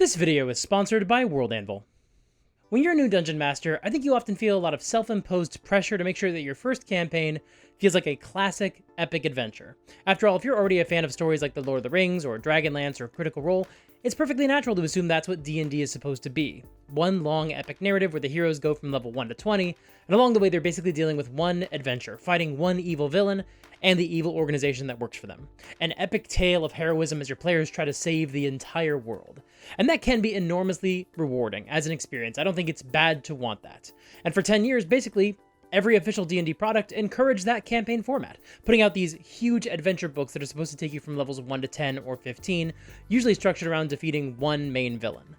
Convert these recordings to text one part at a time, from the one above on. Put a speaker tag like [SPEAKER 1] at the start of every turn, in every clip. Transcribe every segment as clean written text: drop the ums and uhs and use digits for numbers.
[SPEAKER 1] This video is sponsored by World Anvil. When you're a new dungeon master, I think you often feel a lot of self-imposed pressure to make sure that your first campaign feels like a classic, epic adventure. After all, if you're already a fan of stories like The Lord of the Rings, or Dragonlance, or Critical Role, it's perfectly natural to assume that's what D&D is supposed to be. One long, epic narrative where the heroes go from level 1 to 20, and along the way they're basically dealing with one adventure, fighting one evil villain, and the evil organization that works for them. An epic tale of heroism as your players try to save the entire world. And that can be enormously rewarding as an experience. I don't think it's bad to want that. And for 10 years, basically, every official D&D product encouraged that campaign format, putting out these huge adventure books that are supposed to take you from levels 1 to 10 or 15, usually structured around defeating one main villain.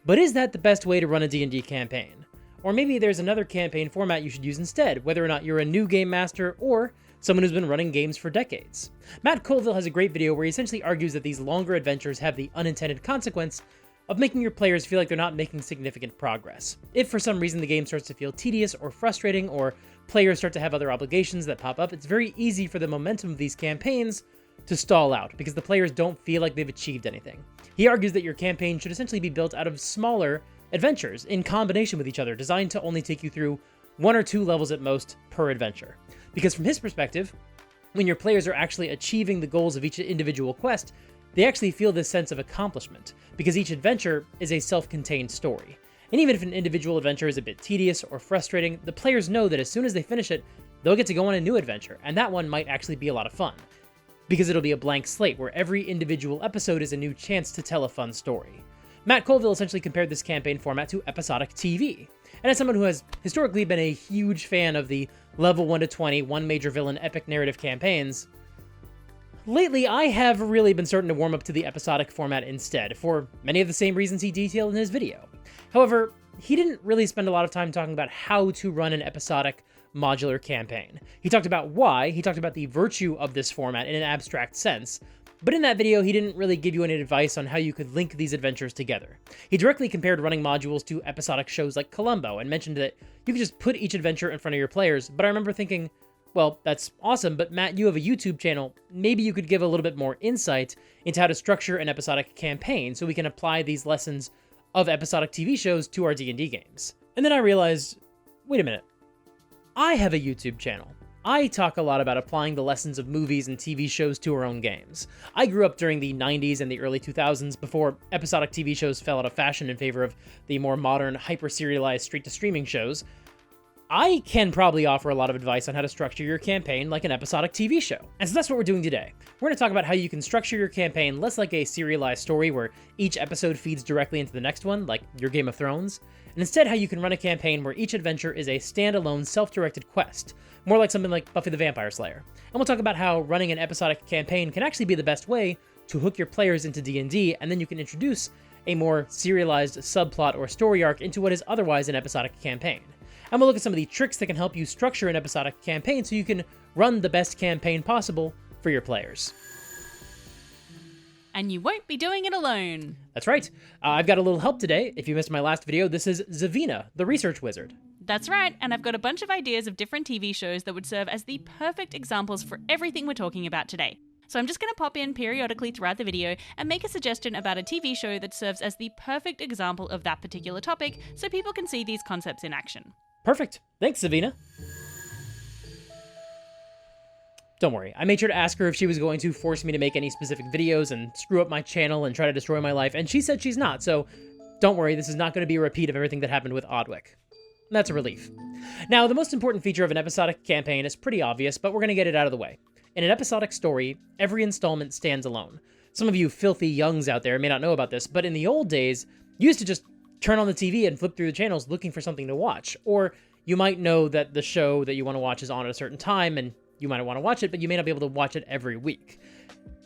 [SPEAKER 1] But is that the best way to run a D&D campaign? Or maybe there's another campaign format you should use instead, whether or not you're a new game master or someone who's been running games for decades. Matt Colville has a great video where he essentially argues that these longer adventures have the unintended consequence of making your players feel like they're not making significant progress. If for some reason the game starts to feel tedious or frustrating, or players start to have other obligations that pop up, it's very easy for the momentum of these campaigns to stall out, because the players don't feel like they've achieved anything. He argues that your campaign should essentially be built out of smaller adventures in combination with each other, designed to only take you through 1 or 2 levels at most per adventure. Because from his perspective, when your players are actually achieving the goals of each individual quest, they actually feel this sense of accomplishment, because each adventure is a self-contained story. And even if an individual adventure is a bit tedious or frustrating, the players know that as soon as they finish it, they'll get to go on a new adventure, and that one might actually be a lot of fun, because it'll be a blank slate where every individual episode is a new chance to tell a fun story. Matt Colville essentially compared this campaign format to episodic TV. And as someone who has historically been a huge fan of the level 1 to 20, one major villain epic narrative campaigns, lately I have really been starting to warm up to the episodic format instead, for many of the same reasons he detailed in his video. However, he didn't really spend a lot of time talking about how to run an episodic modular campaign. He talked about why, he talked about the virtue of this format in an abstract sense, but in that video, he didn't really give you any advice on how you could link these adventures together. He directly compared running modules to episodic shows like Columbo, and mentioned that you could just put each adventure in front of your players, but I remember thinking, well, that's awesome, but Matt, you have a YouTube channel. Maybe you could give a little bit more insight into how to structure an episodic campaign so we can apply these lessons of episodic TV shows to our D&D games. And then I realized, wait a minute, I have a YouTube channel. I talk a lot about applying the lessons of movies and TV shows to our own games. I grew up during the 90s and the early 2000s, before episodic TV shows fell out of fashion in favor of the more modern, hyper-serialized straight-to-streaming shows. I can probably offer a lot of advice on how to structure your campaign like an episodic TV show. And so that's what we're doing today. We're going to talk about how you can structure your campaign less like a serialized story where each episode feeds directly into the next one, like your Game of Thrones, and instead how you can run a campaign where each adventure is a standalone, self-directed quest, more like something like Buffy the Vampire Slayer. And we'll talk about how running an episodic campaign can actually be the best way to hook your players into D&D, and then you can introduce a more serialized subplot or story arc into what is otherwise an episodic campaign. And we'll look at some of the tricks that can help you structure an episodic campaign so you can run the best campaign possible for your players.
[SPEAKER 2] And you won't be doing it alone.
[SPEAKER 1] That's right. I've got a little help today. If you missed my last video, this is Zavina, the research wizard.
[SPEAKER 2] That's right, and I've got a bunch of ideas of different TV shows that would serve as the perfect examples for everything we're talking about today. So I'm just going to pop in periodically throughout the video and make a suggestion about a TV show that serves as the perfect example of that particular topic so people can see these concepts in action.
[SPEAKER 1] Perfect. Thanks, Zavina. Don't worry, I made sure to ask her if she was going to force me to make any specific videos and screw up my channel and try to destroy my life, and she said she's not, so don't worry, this is not going to be a repeat of everything that happened with Odwick. That's a relief. Now, the most important feature of an episodic campaign is pretty obvious, but we're going to get it out of the way. In an episodic story, every installment stands alone. Some of you filthy youngs out there may not know about this, but in the old days, you used to just turn on the TV and flip through the channels looking for something to watch. Or you might know that the show that you want to watch is on at a certain time, and you might want to watch it, but you may not be able to watch it every week.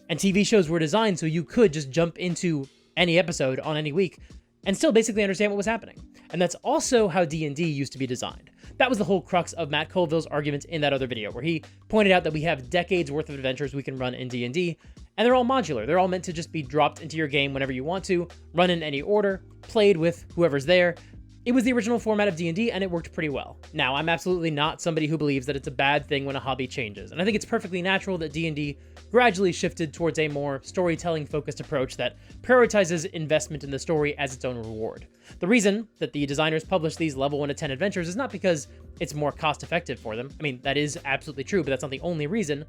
[SPEAKER 1] And TV shows were designed so you could just jump into any episode on any week and still basically understand what was happening. And that's also how D&D used to be designed. That was the whole crux of Matt Colville's argument in that other video, where he pointed out that we have decades worth of adventures we can run in D&D, and they're all modular. They're all meant to just be dropped into your game whenever you want to, run in any order, played with whoever's there, It was the original format of D&D, and it worked pretty well. Now, I'm absolutely not somebody who believes that it's a bad thing when a hobby changes, and I think it's perfectly natural that D&D gradually shifted towards a more storytelling-focused approach that prioritizes investment in the story as its own reward. The reason that the designers publish these level 1 to 10 adventures is not because it's more cost-effective for them. I mean, that is absolutely true, but that's not the only reason.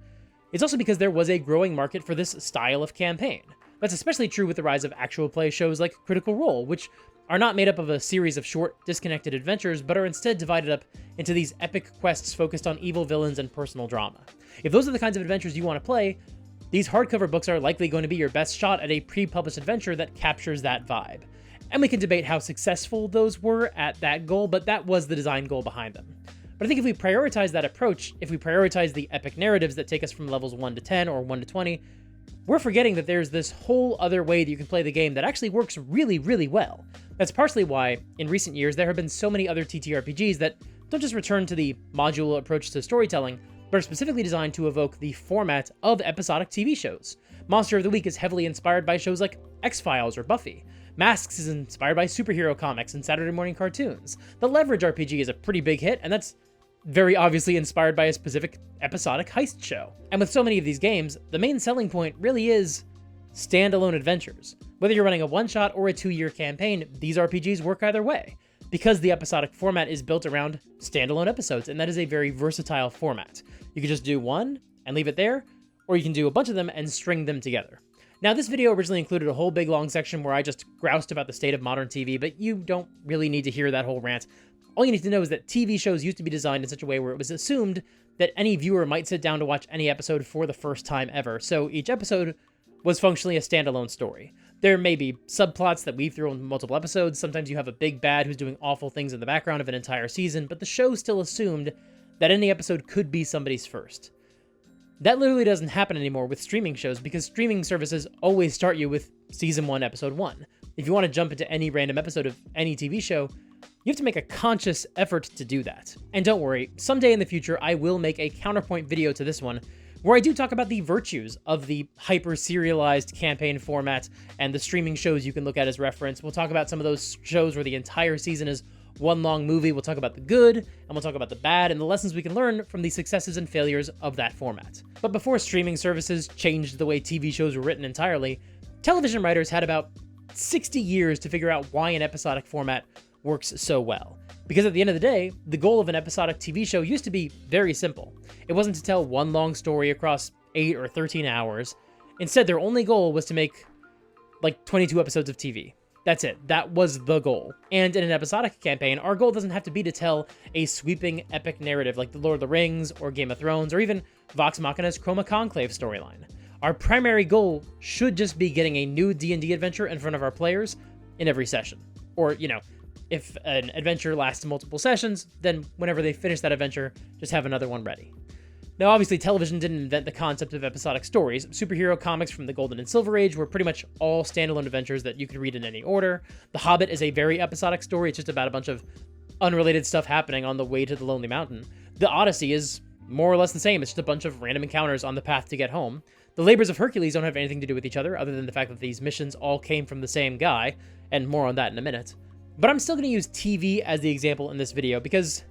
[SPEAKER 1] It's also because there was a growing market for this style of campaign. That's especially true with the rise of actual play shows like Critical Role, which are not made up of a series of short, disconnected adventures, but are instead divided up into these epic quests focused on evil villains and personal drama. If those are the kinds of adventures you want to play, these hardcover books are likely going to be your best shot at a pre-published adventure that captures that vibe. And we can debate how successful those were at that goal, but that was the design goal behind them. But I think if we prioritize that approach, if we prioritize the epic narratives that take us from levels 1 to 10 or 1 to 20, we're forgetting that there's this whole other way that you can play the game that actually works really, really well. That's partially why, in recent years, there have been so many other TTRPGs that don't just return to the modular approach to storytelling, but are specifically designed to evoke the format of episodic TV shows. Monster of the Week is heavily inspired by shows like X-Files or Buffy. Masks is inspired by superhero comics and Saturday morning cartoons. The Leverage RPG is a pretty big hit, and that's very obviously inspired by a specific episodic heist show. And with so many of these games, the main selling point really is standalone adventures. Whether you're running a one-shot or a 2-year campaign, these RPGs work either way, because the episodic format is built around standalone episodes, and that is a very versatile format. You can just do one and leave it there, or you can do a bunch of them and string them together. Now, this video originally included a whole big long section where I just groused about the state of modern TV, but you don't really need to hear that whole rant. All you need to know is that TV shows used to be designed in such a way where it was assumed that any viewer might sit down to watch any episode for the first time ever, so each episode was functionally a standalone story. There may be subplots that weave through in multiple episodes, sometimes you have a big bad who's doing awful things in the background of an entire season, but the show still assumed that any episode could be somebody's first. That literally doesn't happen anymore with streaming shows, because streaming services always start you with Season 1, Episode 1. If you want to jump into any random episode of any TV show, you have to make a conscious effort to do that. And don't worry, someday in the future I will make a counterpoint video to this one, where I do talk about the virtues of the hyper-serialized campaign format and the streaming shows you can look at as reference. We'll talk about some of those shows where the entire season is one long movie. We'll talk about the good, and we'll talk about the bad, and the lessons we can learn from the successes and failures of that format. But before streaming services changed the way TV shows were written entirely, television writers had about 60 years to figure out why an episodic format works so well. Because at the end of the day, the goal of an episodic TV show used to be very simple. It wasn't to tell one long story across 8 or 13 hours. Instead, their only goal was to make like 22 episodes of TV. That's it. That was the goal. And in an episodic campaign, our goal doesn't have to be to tell a sweeping epic narrative like The Lord of the Rings or Game of Thrones or even Vox Machina's Chroma Conclave storyline. Our primary goal should just be getting a new D&D adventure in front of our players in every session. Or, if an adventure lasts multiple sessions, then whenever they finish that adventure, just have another one ready. Now, obviously, television didn't invent the concept of episodic stories. Superhero comics from the Golden and Silver Age were pretty much all standalone adventures that you could read in any order. The Hobbit is a very episodic story. It's just about a bunch of unrelated stuff happening on the way to the Lonely Mountain. The Odyssey is more or less the same. It's just a bunch of random encounters on the path to get home. The Labors of Hercules don't have anything to do with each other, other than the fact that these missions all came from the same guy, and more on that in a minute. But I'm still going to use TV as the example in this video because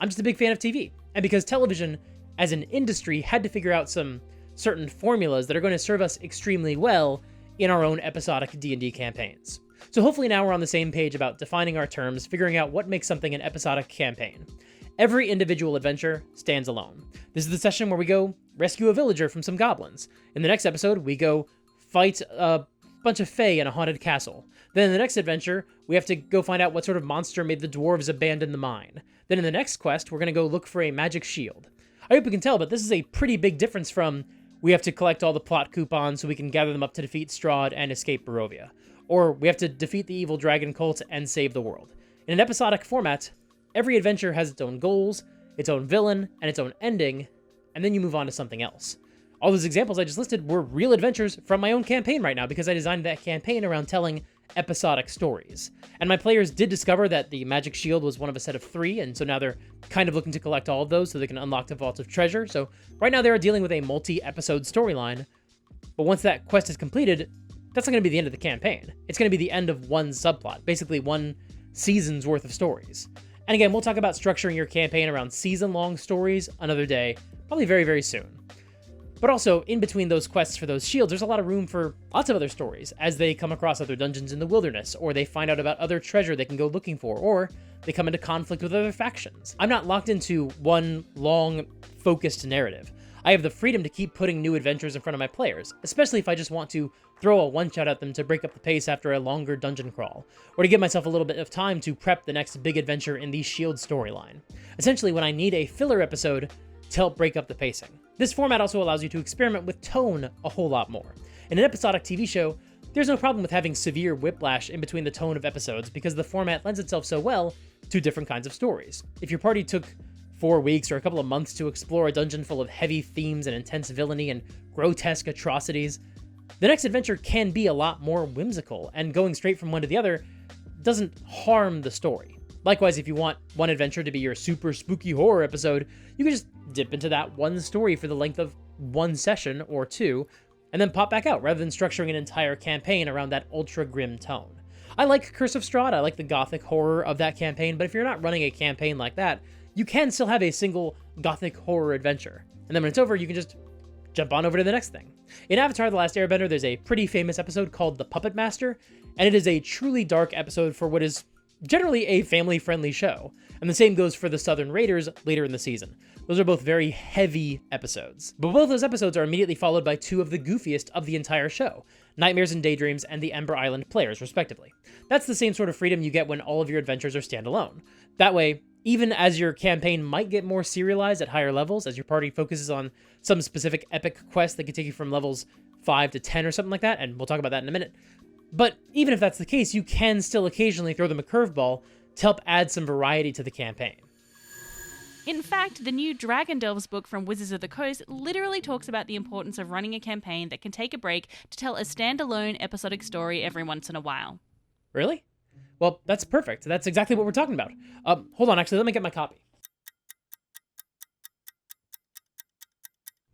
[SPEAKER 1] I'm just a big fan of TV, and because television as an industry had to figure out some certain formulas that are going to serve us extremely well in our own episodic D&D campaigns. So hopefully now we're on the same page about defining our terms, figuring out what makes something an episodic campaign. Every individual adventure stands alone. This is the session where we go rescue a villager from some goblins. In the next episode, we go fight a bunch of fae in a haunted castle. Then in the next adventure, we have to go find out what sort of monster made the dwarves abandon the mine. Then in the next quest, we're going to go look for a magic shield. I hope you can tell, but this is a pretty big difference from we have to collect all the plot coupons so we can gather them up to defeat Strahd and escape Barovia. Or we have to defeat the evil dragon cult and save the world. In an episodic format, every adventure has its own goals, its own villain, and its own ending, and then you move on to something else. All those examples I just listed were real adventures from my own campaign right now because I designed that campaign around telling episodic stories. And my players did discover that the magic shield was one of a set of 3, and so now they're kind of looking to collect all of those so they can unlock the Vault of Treasure. So right now they're dealing with a multi-episode storyline, but once that quest is completed, that's not going to be the end of the campaign. It's going to be the end of one subplot, basically one seasons worth of stories. And again, we'll talk about structuring your campaign around season-long stories another day, probably very, very soon. But also, in between those quests for those shields, there's a lot of room for lots of other stories, as they come across other dungeons in the wilderness, or they find out about other treasure they can go looking for, or they come into conflict with other factions. I'm not locked into one long, focused narrative. I have the freedom to keep putting new adventures in front of my players, especially if I just want to throw a one-shot at them to break up the pace after a longer dungeon crawl, or to give myself a little bit of time to prep the next big adventure in the shield storyline. Essentially, when I need a filler episode to help break up the pacing. This format also allows you to experiment with tone a whole lot more. In an episodic TV show, there's no problem with having severe whiplash in between the tone of episodes because the format lends itself so well to different kinds of stories. If your party took 4 weeks or a couple of months to explore a dungeon full of heavy themes and intense villainy and grotesque atrocities, the next adventure can be a lot more whimsical, and going straight from one to the other doesn't harm the story. Likewise, if you want one adventure to be your super spooky horror episode, you can just dip into that one story for the length of one session or two, and then pop back out, rather than structuring an entire campaign around that ultra grim tone. I like Curse of Strahd, I like the gothic horror of that campaign, but if you're not running a campaign like that, you can still have a single gothic horror adventure. And then when it's over, you can just jump on over to the next thing. In Avatar: The Last Airbender, there's a pretty famous episode called The Puppet Master, and it is a truly dark episode for what is generally a family-friendly show. And the same goes for the Southern Raiders later in the season. Those are both very heavy episodes. But both those episodes are immediately followed by 2 of the goofiest of the entire show, Nightmares and Daydreams and the Ember Island Players, respectively. That's the same sort of freedom you get when all of your adventures are standalone. That way, even as your campaign might get more serialized at higher levels, as your party focuses on some specific epic quest that could take you from levels 5 to 10 or something like that, and we'll talk about that in a minute. But even if that's the case, you can still occasionally throw them a curveball to help add some variety to the campaign.
[SPEAKER 2] In fact, the new Dragon Delves book from Wizards of the Coast literally talks about the importance of running a campaign that can take a break to tell a standalone episodic story every once in a while.
[SPEAKER 1] Really? Well, that's perfect. That's exactly what we're talking about. Hold on, actually, let me get my copy.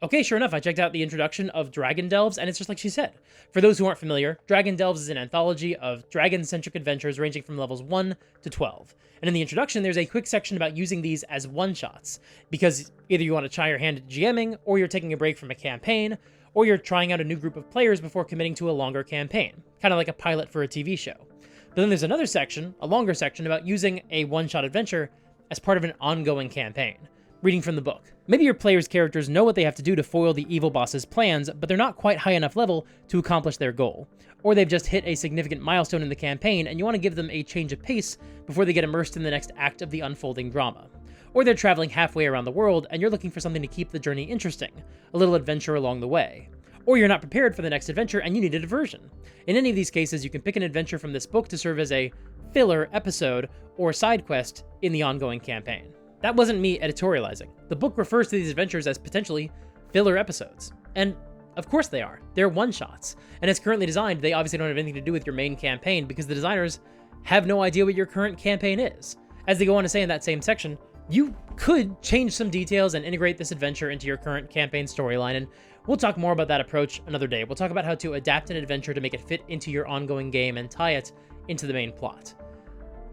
[SPEAKER 1] Okay, sure enough, I checked out the introduction of Dragon Delves, and it's just like she said. For those who aren't familiar, Dragon Delves is an anthology of dragon-centric adventures ranging from levels 1 to 12. And in the introduction, there's a quick section about using these as one-shots, because either you want to try your hand at GMing, or you're taking a break from a campaign, or you're trying out a new group of players before committing to a longer campaign, kind of like a pilot for a TV show. But then there's another section, a longer section, about using a one-shot adventure as part of an ongoing campaign. Reading from the book. Maybe your players' characters know what they have to do to foil the evil boss's plans, but they're not quite high enough level to accomplish their goal. Or they've just hit a significant milestone in the campaign, and you want to give them a change of pace before they get immersed in the next act of the unfolding drama. Or they're traveling halfway around the world, and you're looking for something to keep the journey interesting, a little adventure along the way. Or you're not prepared for the next adventure and you need a diversion. In any of these cases, you can pick an adventure from this book to serve as a filler episode or side quest in the ongoing campaign. That wasn't me editorializing. The book refers to these adventures as potentially filler episodes. And of course they are. They're one-shots. And as currently designed, they obviously don't have anything to do with your main campaign because the designers have no idea what your current campaign is. As they go on to say in that same section, you could change some details and integrate this adventure into your current campaign storyline, and we'll talk more about that approach another day. We'll talk about how to adapt an adventure to make it fit into your ongoing game and tie it into the main plot.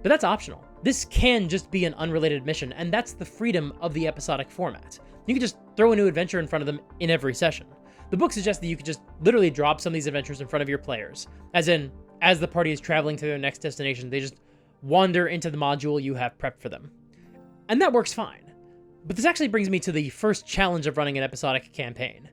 [SPEAKER 1] But that's optional. This can just be an unrelated mission, and that's the freedom of the episodic format. You can just throw a new adventure in front of them in every session. The book suggests that you could just literally drop some of these adventures in front of your players, as in, as the party is traveling to their next destination, they just wander into the module you have prepped for them. And that works fine. But this actually brings me to the first challenge of running an episodic campaign.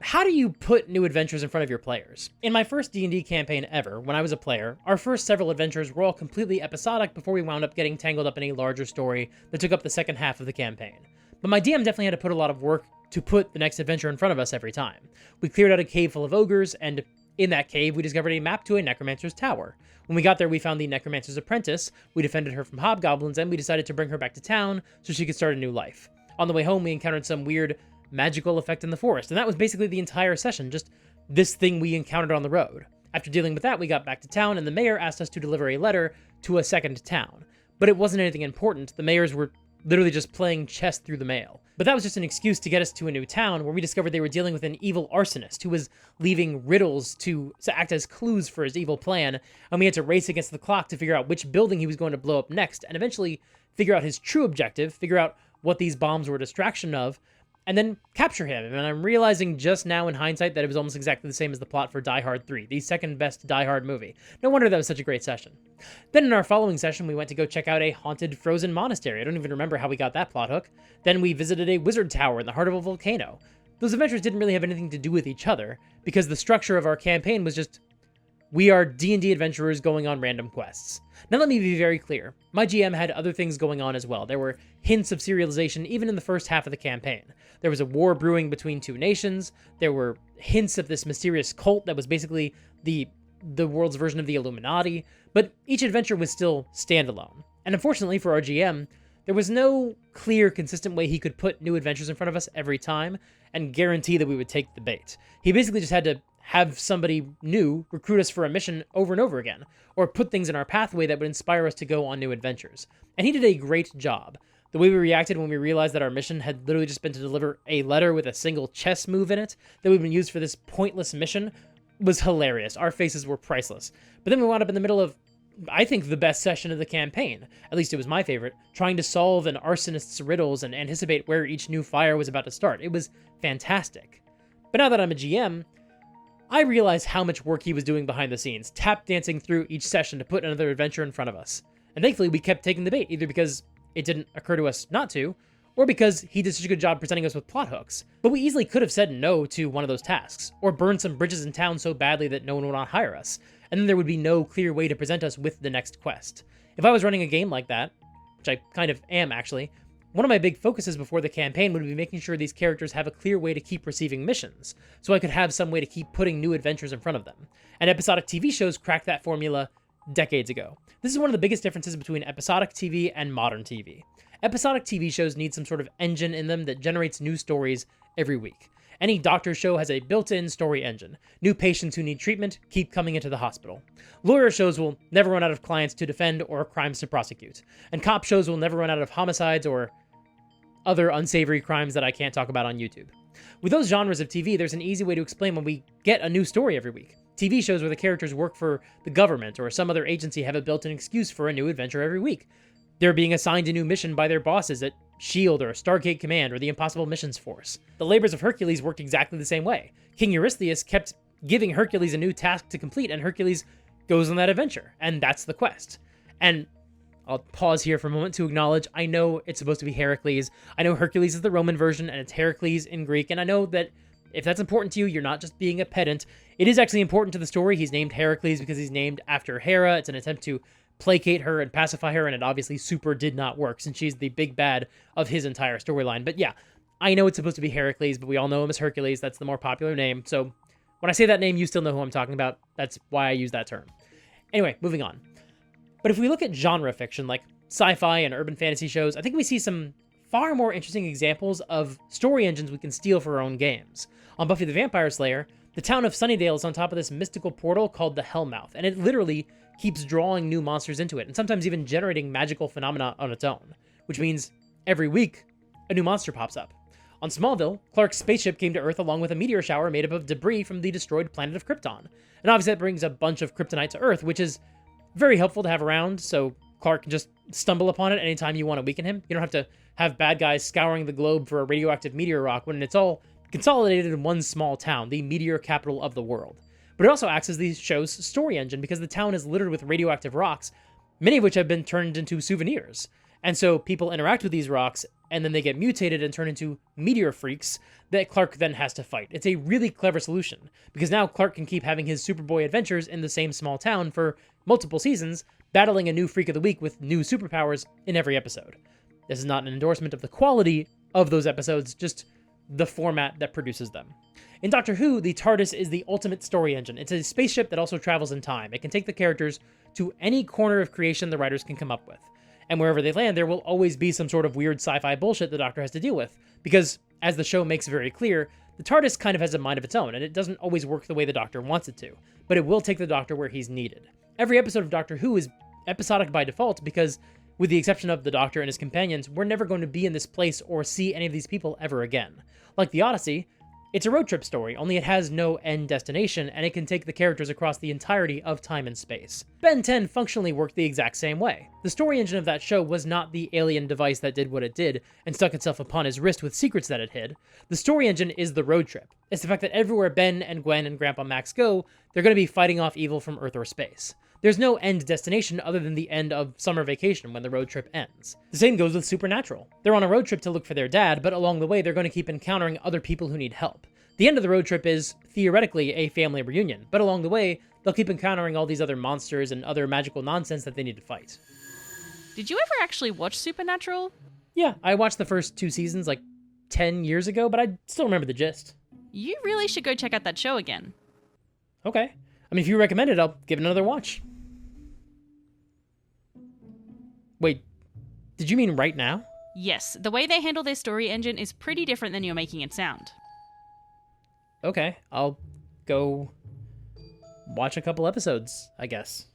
[SPEAKER 1] How do you put new adventures in front of your players? In my first D&D campaign ever, when I was a player, our first several adventures were all completely episodic before we wound up getting tangled up in a larger story that took up the second half of the campaign. But my DM definitely had to put a lot of work to put the next adventure in front of us every time. We cleared out a cave full of ogres, and in that cave we discovered a map to a necromancer's tower. When we got there, we found the necromancer's apprentice, we defended her from hobgoblins, and we decided to bring her back to town so she could start a new life. On the way home, we encountered some weird magical effect in the forest, and that was basically the entire session, just this thing we encountered on the road. After dealing with that, we got back to town, and the mayor asked us to deliver a letter to a second town. But it wasn't anything important. The mayors were literally just playing chess through the mail. But that was just an excuse to get us to a new town where we discovered they were dealing with an evil arsonist who was leaving riddles to act as clues for his evil plan, and we had to race against the clock to figure out which building he was going to blow up next, and eventually figure out his true objective, figure out what these bombs were a distraction of, and then capture him. And I'm realizing just now in hindsight that it was almost exactly the same as the plot for Die Hard 3, the second best Die Hard movie. No wonder that was such a great session. Then in our following session, we went to go check out a haunted frozen monastery. I don't even remember how we got that plot hook. Then we visited a wizard tower in the heart of a volcano. Those adventures didn't really have anything to do with each other, because the structure of our campaign was just, we are D&D adventurers going on random quests. Now let me be very clear. My GM had other things going on as well. There were hints of serialization even in the first half of the campaign. There was a war brewing between two nations. There were hints of this mysterious cult that was basically the world's version of the Illuminati. But each adventure was still standalone. And unfortunately for our GM, there was no clear, consistent way he could put new adventures in front of us every time and guarantee that we would take the bait. He basically just had to have somebody new recruit us for a mission over and over again, or put things in our pathway that would inspire us to go on new adventures. And he did a great job. The way we reacted when we realized that our mission had literally just been to deliver a letter with a single chess move in it that would have been used for this pointless mission was hilarious. Our faces were priceless. But then we wound up in the middle of, I think, the best session of the campaign. At least it was my favorite, trying to solve an arsonist's riddles and anticipate where each new fire was about to start. It was fantastic. But now that I'm a GM, I realized how much work he was doing behind the scenes, tap dancing through each session to put another adventure in front of us. And thankfully, we kept taking the bait, either because it didn't occur to us not to, or because he did such a good job presenting us with plot hooks. But we easily could have said no to one of those tasks, or burned some bridges in town so badly that no one would not hire us, and then there would be no clear way to present us with the next quest. If I was running a game like that, which I kind of am actually, one of my big focuses before the campaign would be making sure these characters have a clear way to keep receiving missions, so I could have some way to keep putting new adventures in front of them. And episodic TV shows cracked that formula decades ago. This is one of the biggest differences between episodic TV and modern TV. Episodic TV shows need some sort of engine in them that generates new stories every week. Any doctor show has a built-in story engine. New patients who need treatment keep coming into the hospital. Lawyer shows will never run out of clients to defend or crimes to prosecute. And cop shows will never run out of homicides or other unsavory crimes that I can't talk about on YouTube. With those genres of TV, there's an easy way to explain when we get a new story every week. TV shows where the characters work for the government or some other agency have a built-in excuse for a new adventure every week. They're being assigned a new mission by their bosses at S.H.I.E.L.D. or Stargate Command or the Impossible Missions Force. The labors of Hercules worked exactly the same way. King Eurystheus kept giving Hercules a new task to complete, and Hercules goes on that adventure, and that's the quest. And I'll pause here for a moment to acknowledge, I know it's supposed to be Heracles. I know Hercules is the Roman version, and it's Heracles in Greek, and I know that if that's important to you, you're not just being a pedant. It is actually important to the story. He's named Heracles because he's named after Hera. It's an attempt to placate her and pacify her, and it obviously super did not work since she's the big bad of his entire storyline. But yeah, I know it's supposed to be Heracles, but we all know him as Hercules. That's the more popular name. So when I say that name, you still know who I'm talking about. That's why I use that term. Anyway, moving on. But if we look at genre fiction like sci-fi and urban fantasy shows, I think we see some far more interesting examples of story engines we can steal for our own games. On Buffy the Vampire Slayer, the town of Sunnydale is on top of this mystical portal called the Hellmouth, and it literally keeps drawing new monsters into it, and sometimes even generating magical phenomena on its own, which means every week, a new monster pops up. On Smallville, Clark's spaceship came to Earth along with a meteor shower made up of debris from the destroyed planet of Krypton, and obviously that brings a bunch of kryptonite to Earth, which is very helpful to have around, so Clark can just stumble upon it anytime you want to weaken him. You don't have to have bad guys scouring the globe for a radioactive meteor rock when it's all consolidated in one small town, the meteor capital of the world. But it also acts as the show's story engine because the town is littered with radioactive rocks, many of which have been turned into souvenirs. And so people interact with these rocks, and then they get mutated and turn into meteor freaks that Clark then has to fight. It's a really clever solution, because now Clark can keep having his Superboy adventures in the same small town for multiple seasons, battling a new Freak of the Week with new superpowers in every episode. This is not an endorsement of the quality of those episodes, just the format that produces them. In Doctor Who, the TARDIS is the ultimate story engine. It's a spaceship that also travels in time. It can take the characters to any corner of creation the writers can come up with. And wherever they land, there will always be some sort of weird sci-fi bullshit the Doctor has to deal with. Because, as the show makes very clear, the TARDIS kind of has a mind of its own, and it doesn't always work the way the Doctor wants it to. But it will take the Doctor where he's needed. Every episode of Doctor Who is episodic by default because With the exception of the Doctor and his companions, we're never going to be in this place or see any of these people ever again. Like the Odyssey, it's a road trip story, only it has no end destination, and it can take the characters across the entirety of time and space. Ben 10 functionally worked the exact same way. The story engine of that show was not the alien device that did what it did and stuck itself upon his wrist with secrets that it hid. The story engine is the road trip. It's the fact that everywhere Ben and Gwen and Grandpa Max go, they're going to be fighting off evil from Earth or space. There's no end destination other than the end of summer vacation when the road trip ends. The same goes with Supernatural. They're on a road trip to look for their dad, but along the way they're going to keep encountering other people who need help. The end of the road trip is, theoretically, a family reunion, but along the way, they'll keep encountering all these other monsters and other magical nonsense that they need to fight.
[SPEAKER 2] Did you ever actually watch Supernatural?
[SPEAKER 1] Yeah, I watched the first 2 seasons like 10 years ago, but I still remember the gist.
[SPEAKER 2] You really should go check out that show again.
[SPEAKER 1] Okay. I mean, if you recommend it, I'll give it another watch. Wait, did you mean right now?
[SPEAKER 2] Yes, the way they handle their story engine is pretty different than you're making it sound.
[SPEAKER 1] Okay, I'll go watch a couple episodes, I guess.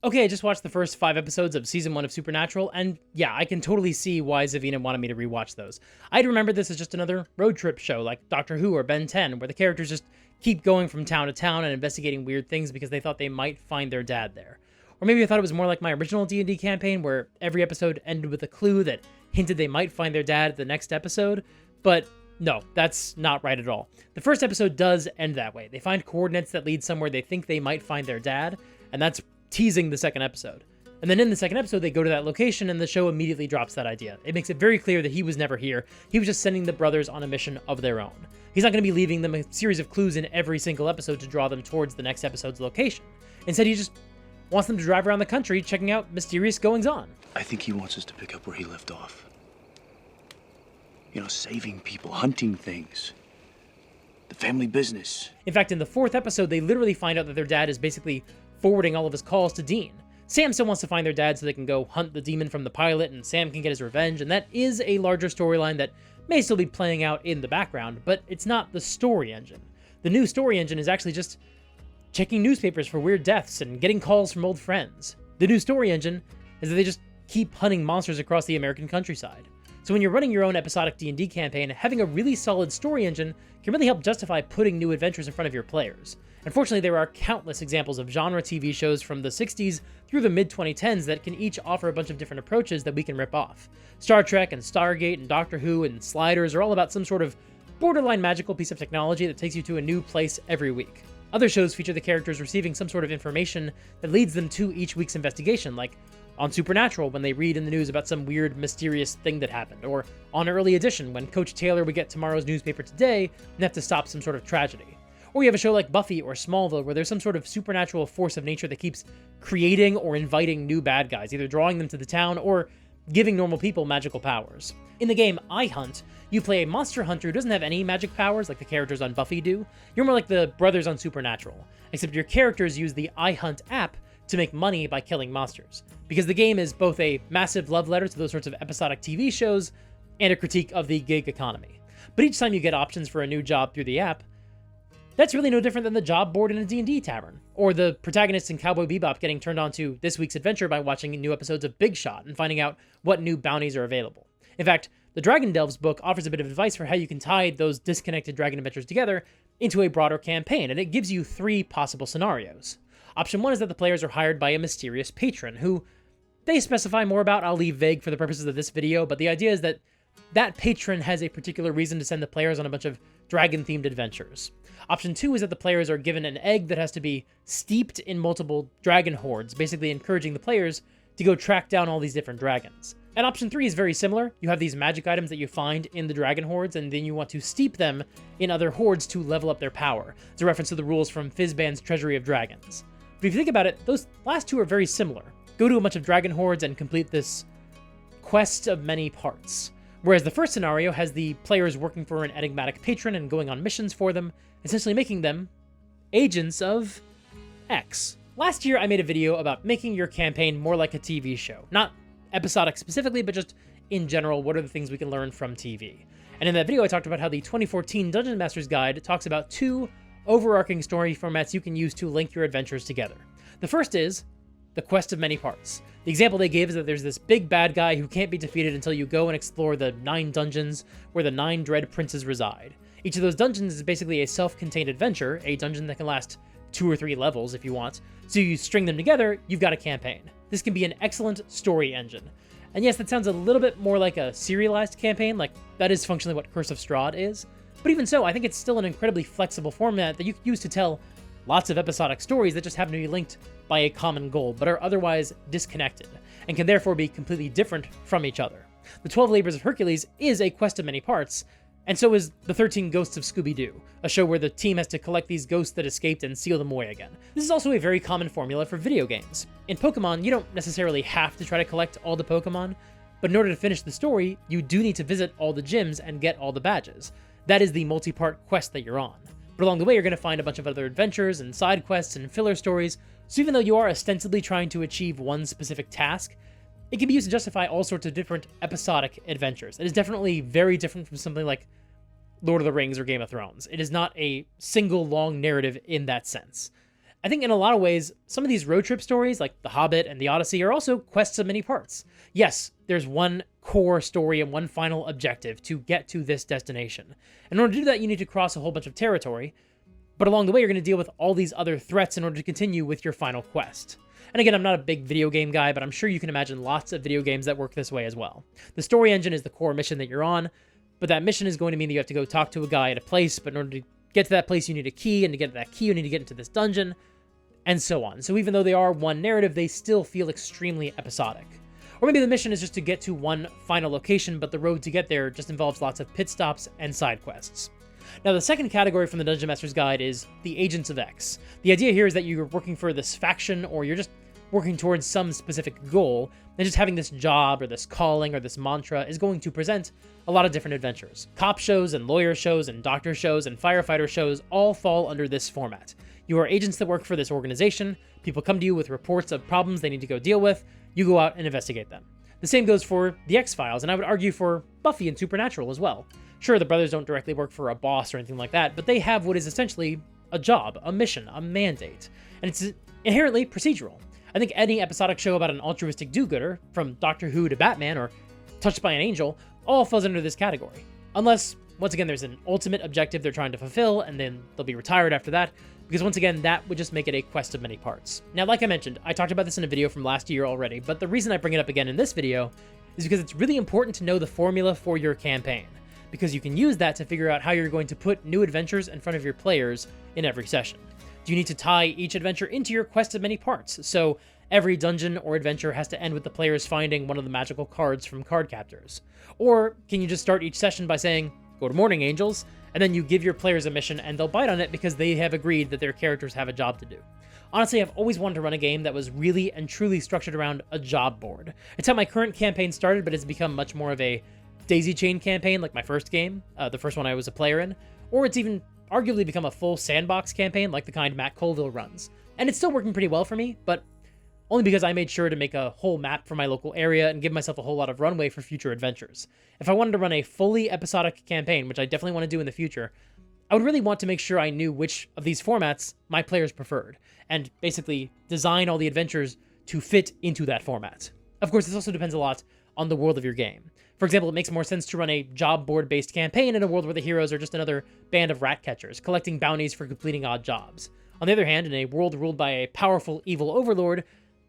[SPEAKER 1] Okay, I just watched the first 5 episodes of Season 1 of Supernatural, and yeah, I can totally see why Zavina wanted me to rewatch those. I'd remember this as just another road trip show like Doctor Who or Ben 10, where the characters just keep going from town to town and investigating weird things because they thought they might find their dad there. Or maybe I thought it was more like my original D&D campaign, where every episode ended with a clue that hinted they might find their dad at the next episode, but no, that's not right at all. The first episode does end that way. They find coordinates that lead somewhere they think they might find their dad, and that's teasing the second episode. And then in the second episode, they go to that location, and the show immediately drops that idea. It makes it very clear that he was never here. He was just sending the brothers on a mission of their own. He's not going to be leaving them a series of clues in every single episode to draw them towards the next episode's location. Instead, he just wants them to drive around the country checking out mysterious goings-on.
[SPEAKER 3] I think he wants us to pick up where he left off. You know, saving people, hunting things. The family business.
[SPEAKER 1] In fact, in the 4th episode, they literally find out that their dad is basically forwarding all of his calls to Dean. Sam still wants to find their dad so they can go hunt the demon from the pilot and Sam can get his revenge, and that is a larger storyline that may still be playing out in the background, but it's not the story engine. The new story engine is actually just checking newspapers for weird deaths and getting calls from old friends. The new story engine is that they just keep hunting monsters across the American countryside. So when you're running your own episodic D&D campaign, having a really solid story engine can really help justify putting new adventures in front of your players. Unfortunately, there are countless examples of genre TV shows from the 60s through the mid-2010s that can each offer a bunch of different approaches that we can rip off. Star Trek and Stargate and Doctor Who and Sliders are all about some sort of borderline magical piece of technology that takes you to a new place every week. Other shows feature the characters receiving some sort of information that leads them to each week's investigation, like on Supernatural when they read in the news about some weird, mysterious thing that happened, or on Early Edition when Coach Taylor would get tomorrow's newspaper today and have to stop some sort of tragedy. Or you have a show like Buffy or Smallville where there's some sort of supernatural force of nature that keeps creating or inviting new bad guys, either drawing them to the town or giving normal people magical powers. In the game I Hunt, you play a monster hunter who doesn't have any magic powers like the characters on Buffy do. You're more like the brothers on Supernatural, except your characters use the I Hunt app to make money by killing monsters. Because the game is both a massive love letter to those sorts of episodic TV shows and a critique of the gig economy. But each time you get options for a new job through the app, that's really no different than the job board in a D&D tavern, or the protagonist in Cowboy Bebop getting turned on to this week's adventure by watching new episodes of Big Shot and finding out what new bounties are available. In fact, the Dragon Delves book offers a bit of advice for how you can tie those disconnected dragon adventures together into a broader campaign, and it gives you 3 possible scenarios. Option 1 is that the players are hired by a mysterious patron, who they specify more about. I'll leave vague for the purposes of this video, but the idea is that that patron has a particular reason to send the players on a bunch of dragon-themed adventures. Option 2 is that the players are given an egg that has to be steeped in multiple dragon hordes, basically encouraging the players to go track down all these different dragons. And option 3 is very similar. You have these magic items that you find in the dragon hordes, and then you want to steep them in other hordes to level up their power. It's a reference to the rules from Fizban's Treasury of Dragons. But if you think about it, those last 2 are very similar. Go to a bunch of dragon hordes and complete this quest of many parts. Whereas the first scenario has the players working for an enigmatic patron and going on missions for them, essentially making them agents of X. Last year, I made a video about making your campaign more like a TV show. Not episodic specifically, but just in general, what are the things we can learn from TV? And in that video, I talked about how the 2014 Dungeon Master's Guide talks about 2 overarching story formats you can use to link your adventures together. The first is the quest of many parts. The example they give is that there's this big bad guy who can't be defeated until you go and explore the 9 dungeons where the 9 Dread Princes reside. Each of those dungeons is basically a self-contained adventure, a dungeon that can last 2 or 3 levels if you want. So you string them together, you've got a campaign. This can be an excellent story engine. And yes, that sounds a little bit more like a serialized campaign, like that is functionally what Curse of Strahd is. But even so, I think it's still an incredibly flexible format that you can use to tell lots of episodic stories that just happen to be linked by a common goal, but are otherwise disconnected, and can therefore be completely different from each other. The 12 Labors of Hercules is a quest of many parts, and so is the 13 Ghosts of Scooby-Doo, a show where the team has to collect these ghosts that escaped and seal them away again. This is also a very common formula for video games. In Pokemon, you don't necessarily have to try to collect all the Pokemon, but in order to finish the story, you do need to visit all the gyms and get all the badges. That is the multi-part quest that you're on. But along the way, you're going to find a bunch of other adventures and side quests and filler stories, so even though you are ostensibly trying to achieve one specific task, it can be used to justify all sorts of different episodic adventures. It is definitely very different from something like Lord of the Rings or Game of Thrones. It is not a single long narrative in that sense. I think in a lot of ways, some of these road trip stories, like The Hobbit and The Odyssey, are also quests of many parts. Yes, there's one core story and one final objective to get to this destination. In order to do that, you need to cross a whole bunch of territory, but along the way, you're going to deal with all these other threats in order to continue with your final quest. And again, I'm not a big video game guy, but I'm sure you can imagine lots of video games that work this way as well. The story engine is the core mission that you're on, but that mission is going to mean that you have to go talk to a guy at a place, but in order to get to that place, you need a key, and to get to that key, you need to get into this dungeon, and so on. So even though they are one narrative, they still feel extremely episodic. Or maybe the mission is just to get to one final location, but the road to get there just involves lots of pit stops and side quests. Now, the second category from the Dungeon Master's Guide is the Agents of X. The idea here is that you're working for this faction, or you're just working towards some specific goal, and just having this job or this calling or this mantra is going to present a lot of different adventures. Cop shows and lawyer shows and doctor shows and firefighter shows all fall under this format. You are agents that work for this organization, people come to you with reports of problems they need to go deal with, you go out and investigate them. The same goes for The X-Files, and I would argue for Buffy and Supernatural as well. Sure, the brothers don't directly work for a boss or anything like that, but they have what is essentially a job, a mission, a mandate, and it's inherently procedural. I think any episodic show about an altruistic do-gooder, from Doctor Who to Batman or Touched by an Angel, all falls under this category. Unless, once again, there's an ultimate objective they're trying to fulfill, and then they'll be retired after that, because once again, that would just make it a quest of many parts. Now, like I mentioned, I talked about this in a video from last year already, but the reason I bring it up again in this video is because it's really important to know the formula for your campaign, because you can use that to figure out how you're going to put new adventures in front of your players in every session. Do you need to tie each adventure into your quest of many parts? So every dungeon or adventure has to end with the players finding one of the magical cards from card captors. Or can you just start each session by saying, "Good morning, angels," and then you give your players a mission and they'll bite on it because they have agreed that their characters have a job to do. Honestly, I've always wanted to run a game that was really and truly structured around a job board. It's how my current campaign started, but it's become much more of a daisy chain campaign like my first game, the first one I was a player in, or it's even arguably become a full sandbox campaign like the kind Matt Colville runs. And it's still working pretty well for me, but only because I made sure to make a whole map for my local area and give myself a whole lot of runway for future adventures. If I wanted to run a fully episodic campaign, which I definitely want to do in the future, I would really want to make sure I knew which of these formats my players preferred, and basically design all the adventures to fit into that format. Of course, this also depends a lot on the world of your game. For example, it makes more sense to run a job board-based campaign in a world where the heroes are just another band of rat catchers, collecting bounties for completing odd jobs. On the other hand, in a world ruled by a powerful evil overlord,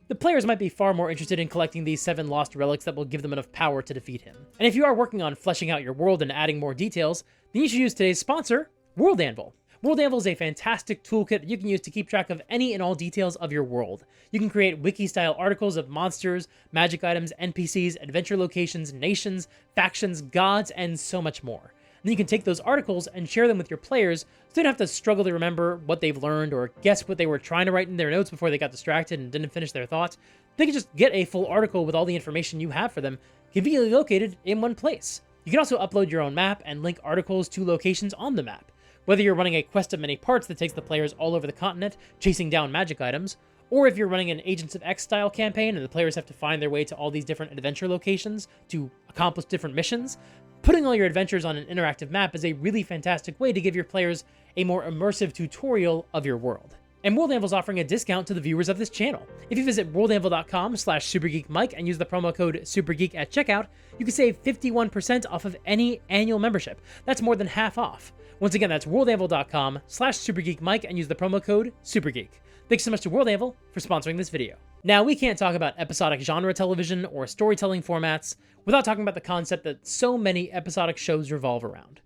[SPEAKER 1] the players might be far more interested in collecting these 7 lost relics that will give them enough power to defeat him. And if you are working on fleshing out your world and adding more details, then you should use today's sponsor, World Anvil. World Anvil is a fantastic toolkit that you can use to keep track of any and all details of your world. You can create wiki-style articles of monsters, magic items, NPCs, adventure locations, nations, factions, gods, and so much more. Then you can take those articles and share them with your players, so they don't have to struggle to remember what they've learned or guess what they were trying to write in their notes before they got distracted and didn't finish their thoughts. They can just get a full article with all the information you have for them, conveniently located in one place. You can also upload your own map and link articles to locations on the map. Whether you're running a quest of many parts that takes the players all over the continent, chasing down magic items, or if you're running an Agents of X style campaign and the players have to find their way to all these different adventure locations to accomplish different missions, putting all your adventures on an interactive map is a really fantastic way to give your players a more immersive tutorial of your world. And World Anvil's offering a discount to the viewers of this channel. If you visit worldanvil.com/supergeekmike and use the promo code SUPERGEEK at checkout, you can save 51% off of any annual membership. That's more than half off. Once again, that's worldanvil.com/supergeekmike and use the promo code SUPERGEEK. Thanks so much to World Anvil for sponsoring this video. Now, we can't talk about episodic genre television or storytelling formats without talking about the concept that so many episodic shows revolve around: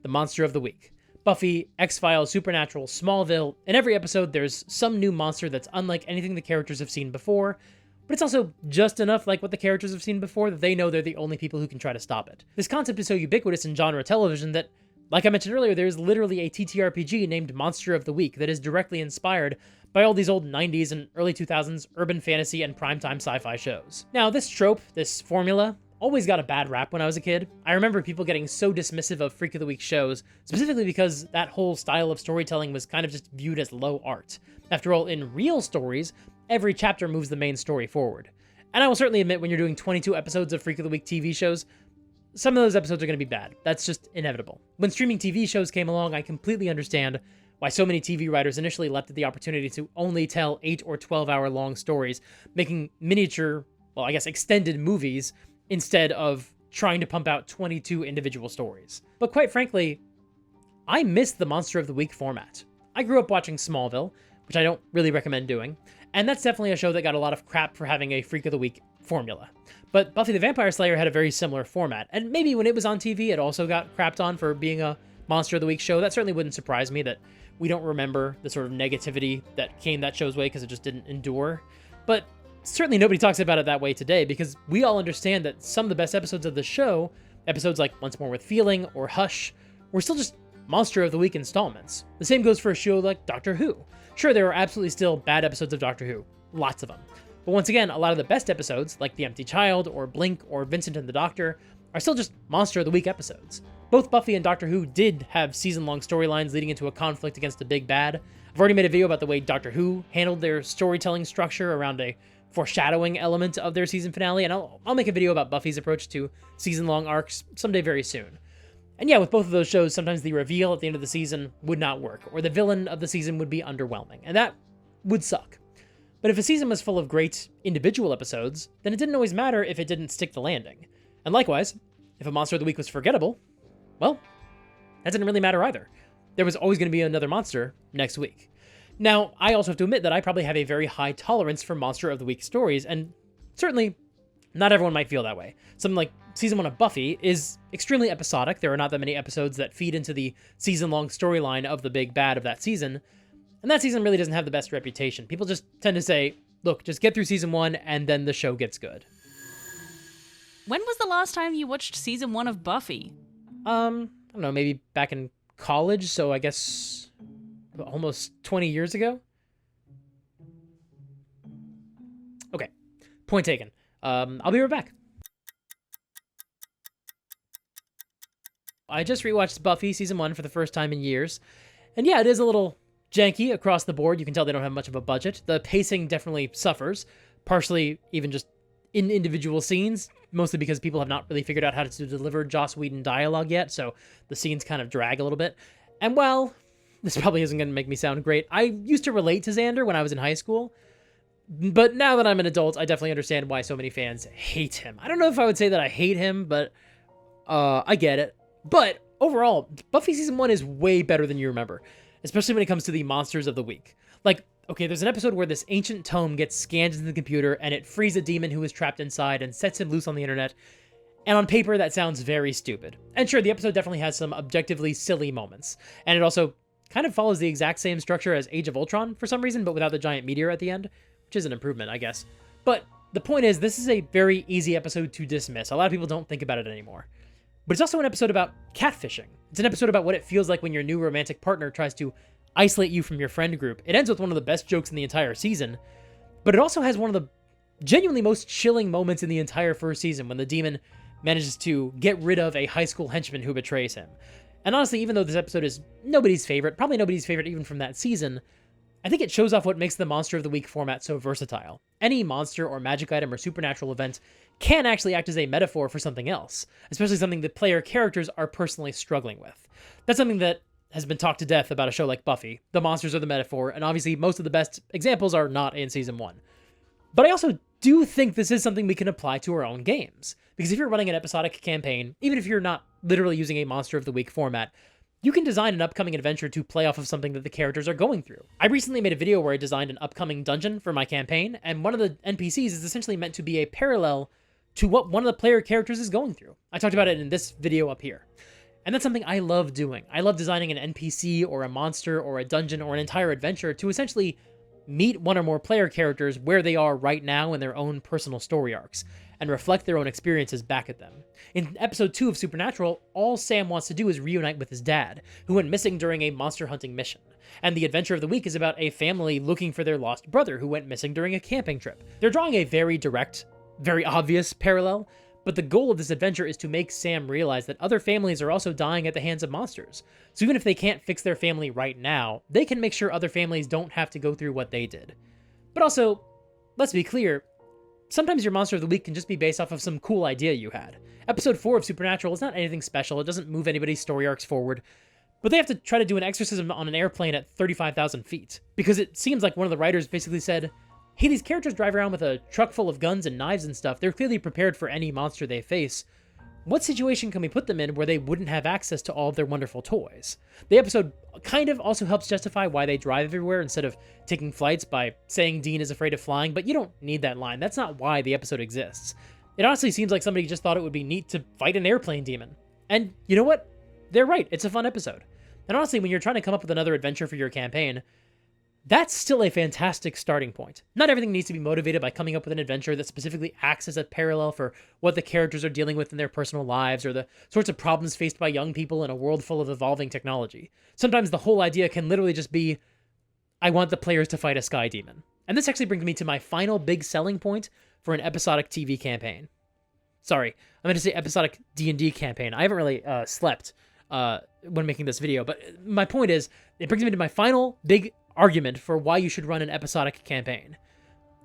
[SPEAKER 1] the monster of the week. Buffy, X-Files, Supernatural, Smallville. In every episode, there's some new monster that's unlike anything the characters have seen before, but it's also just enough like what the characters have seen before that they know they're the only people who can try to stop it. This concept is so ubiquitous in genre television that, like I mentioned earlier, there's literally a TTRPG named Monster of the Week that is directly inspired by all these old 90s and early 2000s urban fantasy and primetime sci-fi shows. Now, this trope, this formula, always got a bad rap when I was a kid. I remember people getting so dismissive of Freak of the Week shows, specifically because that whole style of storytelling was kind of just viewed as low art. After all, in real stories, every chapter moves the main story forward. And I will certainly admit, when you're doing 22 episodes of Freak of the Week TV shows, some of those episodes are going to be bad. That's just inevitable. When streaming TV shows came along, I completely understand why so many TV writers initially leapt at the opportunity to only tell 8 or 12 hour long stories, making miniature, well, I guess extended movies, instead of trying to pump out 22 individual stories. But quite frankly, I miss the Monster of the Week format. I grew up watching Smallville, which I don't really recommend doing, and that's definitely a show that got a lot of crap for having a Freak of the Week formula. But Buffy the Vampire Slayer had a very similar format, and maybe when it was on TV, it also got crapped on for being a Monster of the Week show. That certainly wouldn't surprise me that we don't remember the sort of negativity that came that show's way because it just didn't endure. But certainly nobody talks about it that way today, because we all understand that some of the best episodes of the show, episodes like Once More with Feeling or Hush, were still just Monster of the Week installments. The same goes for a show like Doctor Who. Sure, there are absolutely still bad episodes of Doctor Who, lots of them. But once again, a lot of the best episodes, like The Empty Child or Blink or Vincent and the Doctor, are still just Monster of the Week episodes. Both Buffy and Doctor Who did have season-long storylines leading into a conflict against a big bad. I've already made a video about the way Doctor Who handled their storytelling structure around a foreshadowing element of their season finale, and I'll make a video about Buffy's approach to season-long arcs someday very soon. And yeah, with both of those shows, sometimes the reveal at the end of the season would not work, or the villain of the season would be underwhelming, and that would suck. But if a season was full of great individual episodes, then it didn't always matter if it didn't stick the landing. And likewise, if a Monster of the Week was forgettable, well, that didn't really matter either. There was always going to be another monster next week. Now, I also have to admit that I probably have a very high tolerance for Monster of the Week stories, and certainly not everyone might feel that way. Something like Season 1 of Buffy is extremely episodic. There are not that many episodes that feed into the season-long storyline of the big bad of that season, and that season really doesn't have the best reputation. People just tend to say, look, just get through Season 1, and then the show gets good.
[SPEAKER 2] When was the last time you watched Season 1 of Buffy?
[SPEAKER 1] I don't know, maybe back in college, so I guess almost 20 years ago? Okay, point taken. I'll be right back. I just rewatched Buffy Season 1 for the first time in years, and yeah, it is a little janky across the board. You can tell they don't have much of a budget. The pacing definitely suffers, partially even just in individual scenes, mostly because people have not really figured out how to deliver Joss Whedon dialogue yet, so the scenes kind of drag a little bit. And well, this probably isn't going to make me sound great. I used to relate to Xander when I was in high school, but now that I'm an adult, I definitely understand why so many fans hate him. I don't know if I would say that I hate him, but I get it. But overall, Buffy Season 1 is way better than you remember, especially when it comes to the monsters of the week. Like, okay, there's an episode where this ancient tome gets scanned into the computer and it frees a demon who is trapped inside and sets him loose on the internet. And on paper, that sounds very stupid. And sure, the episode definitely has some objectively silly moments. And it also kind of follows the exact same structure as Age of Ultron for some reason, but without the giant meteor at the end, which is an improvement, I guess. But the point is, this is a very easy episode to dismiss. A lot of people don't think about it anymore. But it's also an episode about catfishing. It's an episode about what it feels like when your new romantic partner tries to isolate you from your friend group. It ends with one of the best jokes in the entire season, but it also has one of the genuinely most chilling moments in the entire first season when the demon manages to get rid of a high school henchman who betrays him. And honestly, even though this episode is nobody's favorite, probably nobody's favorite even from that season, I think it shows off what makes the Monster of the Week format so versatile. Any monster or magic item or supernatural event can actually act as a metaphor for something else, especially something that player characters are personally struggling with. That's something that has been talked to death about a show like Buffy. The monsters are the metaphor, and obviously most of the best examples are not in season 1. But I also do think this is something we can apply to our own games. Because if you're running an episodic campaign, even if you're not literally using a Monster of the Week format, you can design an upcoming adventure to play off of something that the characters are going through. I recently made a video where I designed an upcoming dungeon for my campaign, and one of the NPCs is essentially meant to be a parallel to what one of the player characters is going through. I talked about it in this video up here. And that's something I love doing. I love designing an NPC or a monster or a dungeon or an entire adventure to essentially meet one or more player characters where they are right now in their own personal story arcs, and reflect their own experiences back at them. In episode 2 of Supernatural, all Sam wants to do is reunite with his dad, who went missing during a monster hunting mission. And the adventure of the week is about a family looking for their lost brother who went missing during a camping trip. They're drawing a very direct, very obvious parallel, but the goal of this adventure is to make Sam realize that other families are also dying at the hands of monsters. So even if they can't fix their family right now, they can make sure other families don't have to go through what they did. But also, let's be clear, sometimes your monster of the week can just be based off of some cool idea you had. Episode 4 of Supernatural is not anything special, it doesn't move anybody's story arcs forward, but they have to try to do an exorcism on an airplane at 35,000 feet, because it seems like one of the writers basically said, hey, these characters drive around with a truck full of guns and knives and stuff, they're clearly prepared for any monster they face. What situation can we put them in where they wouldn't have access to all of their wonderful toys? The episode kind of also helps justify why they drive everywhere instead of taking flights by saying Dean is afraid of flying, but you don't need that line. That's not why the episode exists. It honestly seems like somebody just thought it would be neat to fight an airplane demon. And you know what? They're right, it's a fun episode. And honestly, when you're trying to come up with another adventure for your campaign, that's still a fantastic starting point. Not everything needs to be motivated by coming up with an adventure that specifically acts as a parallel for what the characters are dealing with in their personal lives or the sorts of problems faced by young people in a world full of evolving technology. Sometimes the whole idea can literally just be, I want the players to fight a sky demon. And this actually brings me to my final big selling point for an episodic TV campaign. Sorry, I'm going to say episodic D&D campaign. I haven't really slept when making this video, but my point is, it brings me to my final big argument for why you should run an episodic campaign.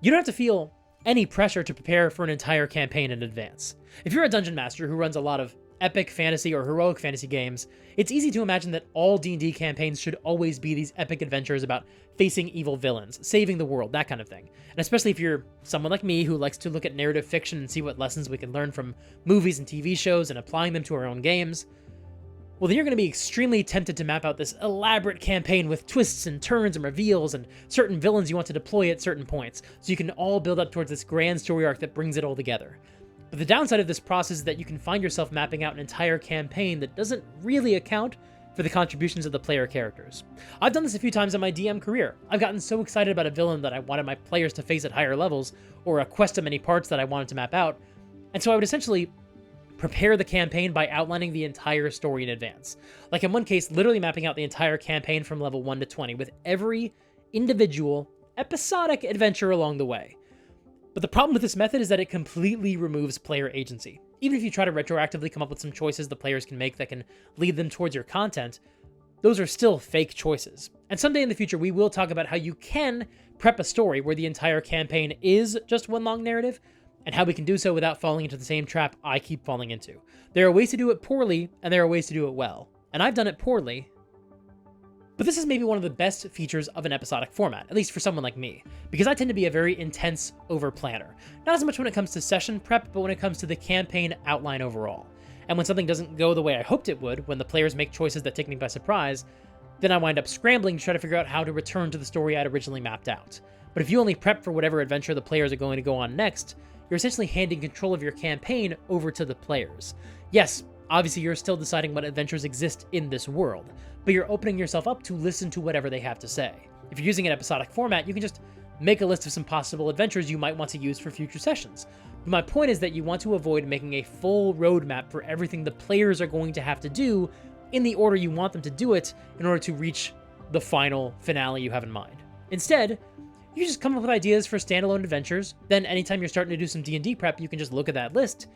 [SPEAKER 1] You don't have to feel any pressure to prepare for an entire campaign in advance. If you're a dungeon master who runs a lot of epic fantasy or heroic fantasy games, it's easy to imagine that all D&D campaigns should always be these epic adventures about facing evil villains, saving the world, that kind of thing. And especially if you're someone like me who likes to look at narrative fiction and see what lessons we can learn from movies and TV shows and applying them to our own games, well, then you're going to be extremely tempted to map out this elaborate campaign with twists and turns and reveals and certain villains you want to deploy at certain points, so you can all build up towards this grand story arc that brings it all together. But the downside of this process is that you can find yourself mapping out an entire campaign that doesn't really account for the contributions of the player characters. I've done this a few times in my DM career. I've gotten so excited about a villain that I wanted my players to face at higher levels, or a quest of many parts that I wanted to map out, and so I would essentially prepare the campaign by outlining the entire story in advance. Like in one case, literally mapping out the entire campaign from level 1 to 20 with every individual episodic adventure along the way. But the problem with this method is that it completely removes player agency. Even if you try to retroactively come up with some choices the players can make that can lead them towards your content, those are still fake choices. And someday in the future, we will talk about how you can prep a story where the entire campaign is just one long narrative, and how we can do so without falling into the same trap I keep falling into. There are ways to do it poorly, and there are ways to do it well. And I've done it poorly. But this is maybe one of the best features of an episodic format, at least for someone like me, because I tend to be a very intense over-planner. Not as much when it comes to session prep, but when it comes to the campaign outline overall. And when something doesn't go the way I hoped it would, when the players make choices that take me by surprise, then I wind up scrambling to try to figure out how to return to the story I'd originally mapped out. But if you only prep for whatever adventure the players are going to go on next, you're essentially handing control of your campaign over to the players. Yes, obviously you're still deciding what adventures exist in this world, but you're opening yourself up to listen to whatever they have to say. If you're using an episodic format, you can just make a list of some possible adventures you might want to use for future sessions. But my point is that you want to avoid making a full roadmap for everything the players are going to have to do in the order you want them to do it in order to reach the final finale you have in mind. Instead, you just come up with ideas for standalone adventures, then anytime you're starting to do some D&D prep, you can just look at that list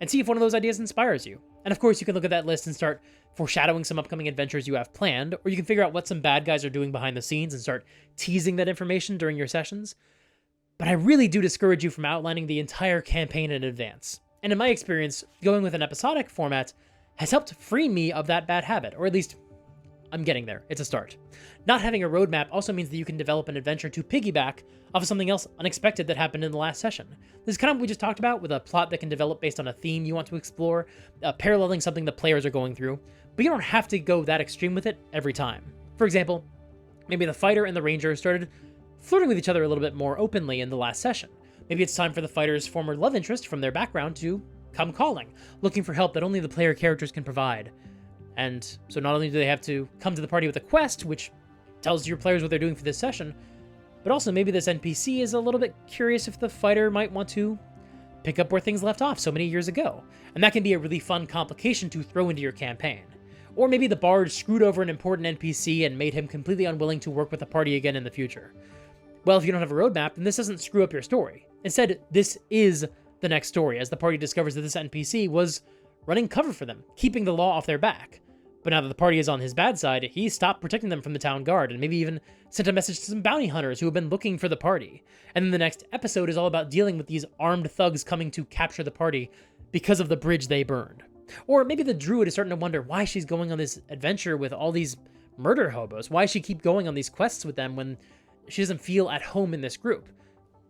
[SPEAKER 1] and see if one of those ideas inspires you. And of course, you can look at that list and start foreshadowing some upcoming adventures you have planned, or you can figure out what some bad guys are doing behind the scenes and start teasing that information during your sessions. But I really do discourage you from outlining the entire campaign in advance. And in my experience, going with an episodic format has helped free me of that bad habit, or at least I'm getting there. It's a start. Not having a roadmap also means that you can develop an adventure to piggyback off of something else unexpected that happened in the last session. This is kind of what we just talked about, with a plot that can develop based on a theme you want to explore, paralleling something the players are going through, but you don't have to go that extreme with it every time. For example, maybe the fighter and the ranger started flirting with each other a little bit more openly in the last session. Maybe it's time for the fighter's former love interest from their background to come calling, looking for help that only the player characters can provide. And so not only do they have to come to the party with a quest, which tells your players what they're doing for this session, but also maybe this NPC is a little bit curious if the fighter might want to pick up where things left off so many years ago. And that can be a really fun complication to throw into your campaign. Or maybe the bard screwed over an important NPC and made him completely unwilling to work with the party again in the future. Well, if you don't have a roadmap, then this doesn't screw up your story. Instead, this is the next story, as the party discovers that this NPC was running cover for them, keeping the law off their back. But now that the party is on his bad side, he stopped protecting them from the town guard, and maybe even sent a message to some bounty hunters who have been looking for the party. And then the next episode is all about dealing with these armed thugs coming to capture the party because of the bridge they burned. Or maybe the druid is starting to wonder why she's going on this adventure with all these murder hobos. Why she keep going on these quests with them when she doesn't feel at home in this group.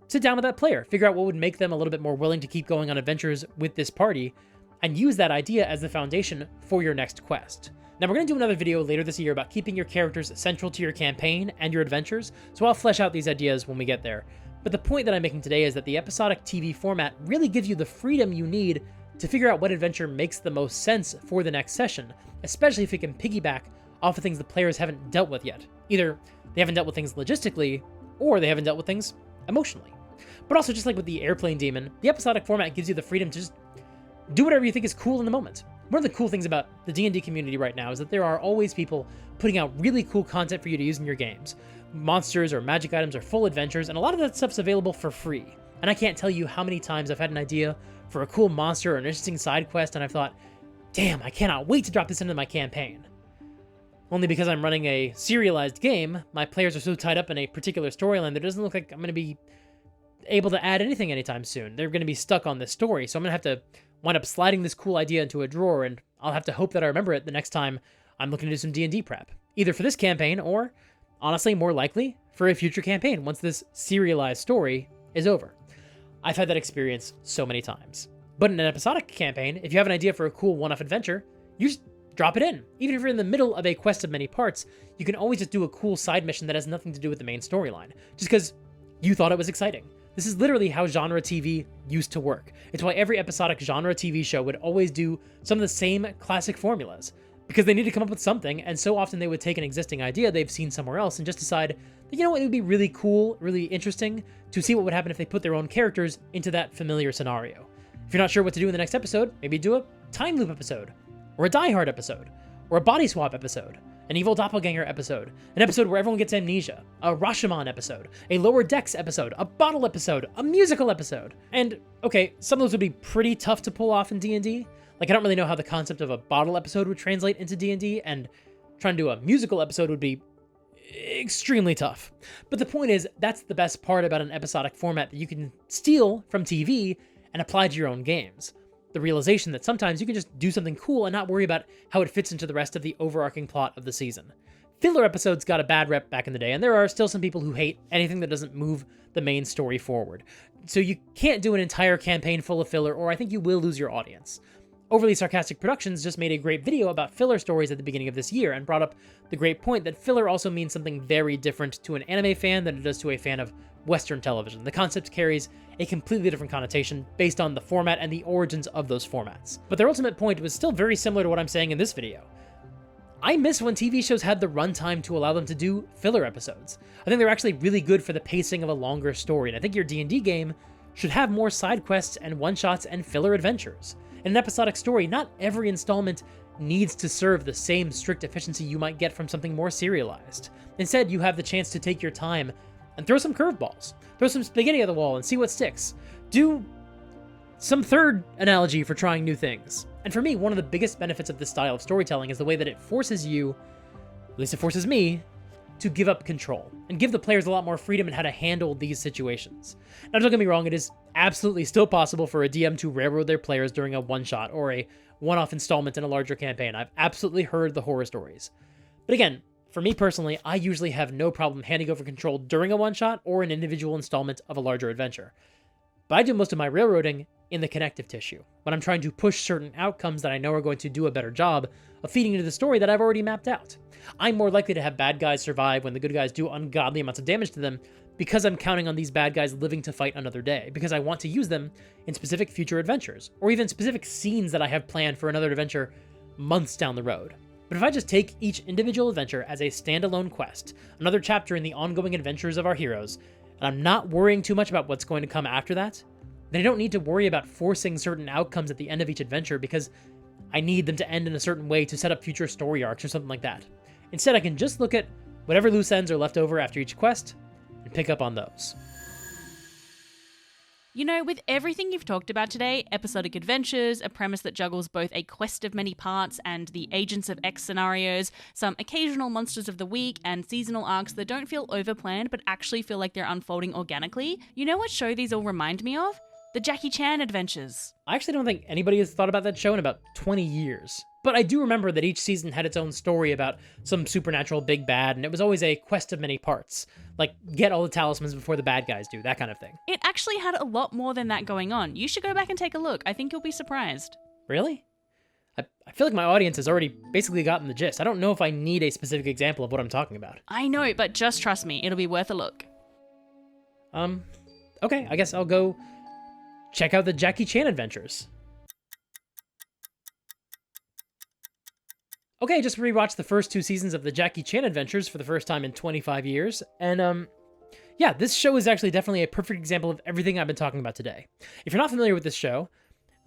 [SPEAKER 1] Sit down with that player, figure out what would make them a little bit more willing to keep going on adventures with this party, and use that idea as the foundation for your next quest. Now, we're going to do another video later this year about keeping your characters central to your campaign and your adventures, so I'll flesh out these ideas when we get there. But the point that I'm making today is that the episodic TV format really gives you the freedom you need to figure out what adventure makes the most sense for the next session, especially if it can piggyback off of things the players haven't dealt with yet. Either they haven't dealt with things logistically, or they haven't dealt with things emotionally. But also, just like with the airplane demon, the episodic format gives you the freedom to just do whatever you think is cool in the moment. One of the cool things about the D&D community right now is that there are always people putting out really cool content for you to use in your games. Monsters or magic items or full adventures, and a lot of that stuff's available for free. And I can't tell you how many times I've had an idea for a cool monster or an interesting side quest, and I've thought, damn, I cannot wait to drop this into my campaign. Only because I'm running a serialized game, my players are so tied up in a particular storyline that it doesn't look like I'm going to be able to add anything anytime soon. They're going to be stuck on this story, so I'm going to have to wind up sliding this cool idea into a drawer, and I'll have to hope that I remember it the next time I'm looking to do some D&D prep. Either for this campaign, or, honestly, more likely, for a future campaign once this serialized story is over. I've had that experience so many times. But in an episodic campaign, if you have an idea for a cool one-off adventure, you just drop it in. Even if you're in the middle of a quest of many parts, you can always just do a cool side mission that has nothing to do with the main storyline, just because you thought it was exciting. This is literally how genre TV used to work. It's why every episodic genre TV show would always do some of the same classic formulas, because they need to come up with something, and so often they would take an existing idea they've seen somewhere else and just decide that, you know what, it would be really cool, really interesting to see what would happen if they put their own characters into that familiar scenario. If you're not sure what to do in the next episode, maybe do a time loop episode, or a Die Hard episode, or a body swap episode, an evil doppelganger episode, an episode where everyone gets amnesia, a Rashomon episode, a Lower Decks episode, a bottle episode, a musical episode. And, okay, some of those would be pretty tough to pull off in D&D. Like, I don't really know how the concept of a bottle episode would translate into D&D, and trying to do a musical episode would be extremely tough. But the point is, that's the best part about an episodic format that you can steal from TV and apply to your own games. The realization that sometimes you can just do something cool and not worry about how it fits into the rest of the overarching plot of the season. Filler episodes got a bad rep back in the day, and there are still some people who hate anything that doesn't move the main story forward. So you can't do an entire campaign full of filler, or I think you will lose your audience. Overly Sarcastic Productions just made a great video about filler stories at the beginning of this year, and brought up the great point that filler also means something very different to an anime fan than it does to a fan of Western television. The concept carries a completely different connotation based on the format and the origins of those formats. But their ultimate point was still very similar to what I'm saying in this video. I miss when TV shows had the runtime to allow them to do filler episodes. I think they're actually really good for the pacing of a longer story, and I think your D&D game should have more side quests and one-shots and filler adventures. In an episodic story, not every installment needs to serve the same strict efficiency you might get from something more serialized. Instead, you have the chance to take your time and throw some curveballs. Throw some spaghetti at the wall and see what sticks. Do some third analogy for trying new things. And for me, one of the biggest benefits of this style of storytelling is the way that it forces you, at least it forces me, to give up control and give the players a lot more freedom in how to handle these situations. Now, don't get me wrong, it is absolutely still possible for a DM to railroad their players during a one-shot or a one-off installment in a larger campaign. I've absolutely heard the horror stories. But again, for me personally, I usually have no problem handing over control during a one-shot or an individual installment of a larger adventure. But I do most of my railroading in the connective tissue, when I'm trying to push certain outcomes that I know are going to do a better job of feeding into the story that I've already mapped out. I'm more likely to have bad guys survive when the good guys do ungodly amounts of damage to them because I'm counting on these bad guys living to fight another day, because I want to use them in specific future adventures, or even specific scenes that I have planned for another adventure months down the road. But if I just take each individual adventure as a standalone quest, another chapter in the ongoing adventures of our heroes, and I'm not worrying too much about what's going to come after that, then I don't need to worry about forcing certain outcomes at the end of each adventure because I need them to end in a certain way to set up future story arcs or something like that. Instead, I can just look at whatever loose ends are left over after each quest and pick up on those.
[SPEAKER 2] You know, with everything you've talked about today, episodic adventures, a premise that juggles both a quest of many parts and the Agents of X scenarios, some occasional monsters of the week, and seasonal arcs that don't feel overplanned but actually feel like they're unfolding organically, you know what show these all remind me of? The Jackie Chan adventures.
[SPEAKER 1] I actually don't think anybody has thought about that show in about 20 years. But I do remember that each season had its own story about some supernatural big bad, and it was always a quest of many parts. Like, get all the talismans before the bad guys do, that kind of thing.
[SPEAKER 2] It actually had a lot more than that going on. You should go back and take a look. I think you'll be surprised.
[SPEAKER 1] Really? I feel like my audience has already basically gotten the gist. I don't know if I need a specific example of what I'm talking about.
[SPEAKER 2] I know, but just trust me, it'll be worth a look.
[SPEAKER 1] Okay, I guess I'll go check out the Jackie Chan adventures. Okay, I just rewatched the first 2 seasons of the Jackie Chan adventures for the first time in 25 years, and yeah, this show is actually definitely a perfect example of everything I've been talking about today. If you're not familiar with this show,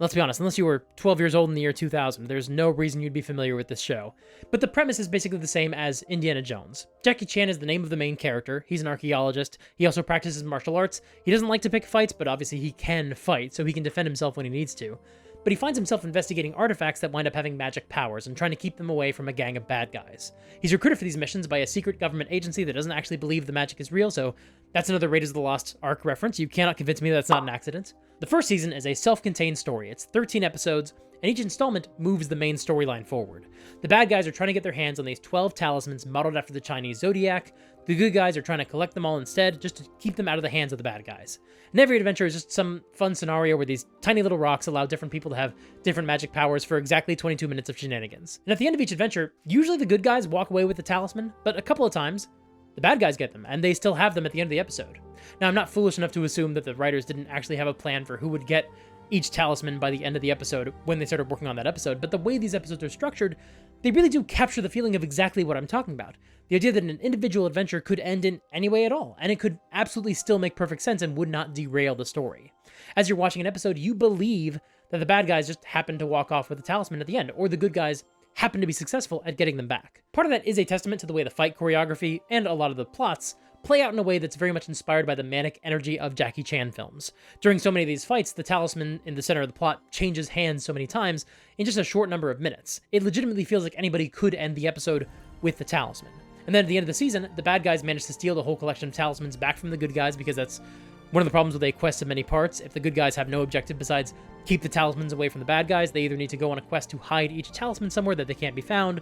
[SPEAKER 1] let's be honest, unless you were 12 years old in the year 2000, there's no reason you'd be familiar with this show. But the premise is basically the same as Indiana Jones. Jackie Chan is the name of the main character. He's an archaeologist. He also practices martial arts. He doesn't like to pick fights, but obviously he can fight, so he can defend himself when he needs to. But he finds himself investigating artifacts that wind up having magic powers and trying to keep them away from a gang of bad guys. He's recruited for these missions by a secret government agency that doesn't actually believe the magic is real, so that's another Raiders of the Lost arc reference. You cannot convince me that's not an accident. The first season is a self-contained story. It's 13 episodes, and each installment moves the main storyline forward. The bad guys are trying to get their hands on these 12 talismans modeled after the Chinese zodiac. The good guys are trying to collect them all instead, just to keep them out of the hands of the bad guys. And every adventure is just some fun scenario where these tiny little rocks allow different people to have different magic powers for exactly 22 minutes of shenanigans. And at the end of each adventure, usually the good guys walk away with the talisman, but a couple of times, the bad guys get them, and they still have them at the end of the episode. Now, I'm not foolish enough to assume that the writers didn't actually have a plan for who would get each talisman by the end of the episode when they started working on that episode, but the way these episodes are structured, they really do capture the feeling of exactly what I'm talking about. The idea that an individual adventure could end in any way at all, and it could absolutely still make perfect sense and would not derail the story. As you're watching an episode, you believe that the bad guys just happened to walk off with a talisman at the end, or the good guys happen to be successful at getting them back. Part of that is a testament to the way the fight choreography and a lot of the plots play out in a way that's very much inspired by the manic energy of Jackie Chan films. During so many of these fights, the talisman in the center of the plot changes hands so many times in just a short number of minutes. It legitimately feels like anybody could end the episode with the talisman. And then at the end of the season, the bad guys manage to steal the whole collection of talismans back from the good guys, because that's one of the problems with a quest of many parts. If the good guys have no objective besides keep the talismans away from the bad guys, they either need to go on a quest to hide each talisman somewhere that they can't be found,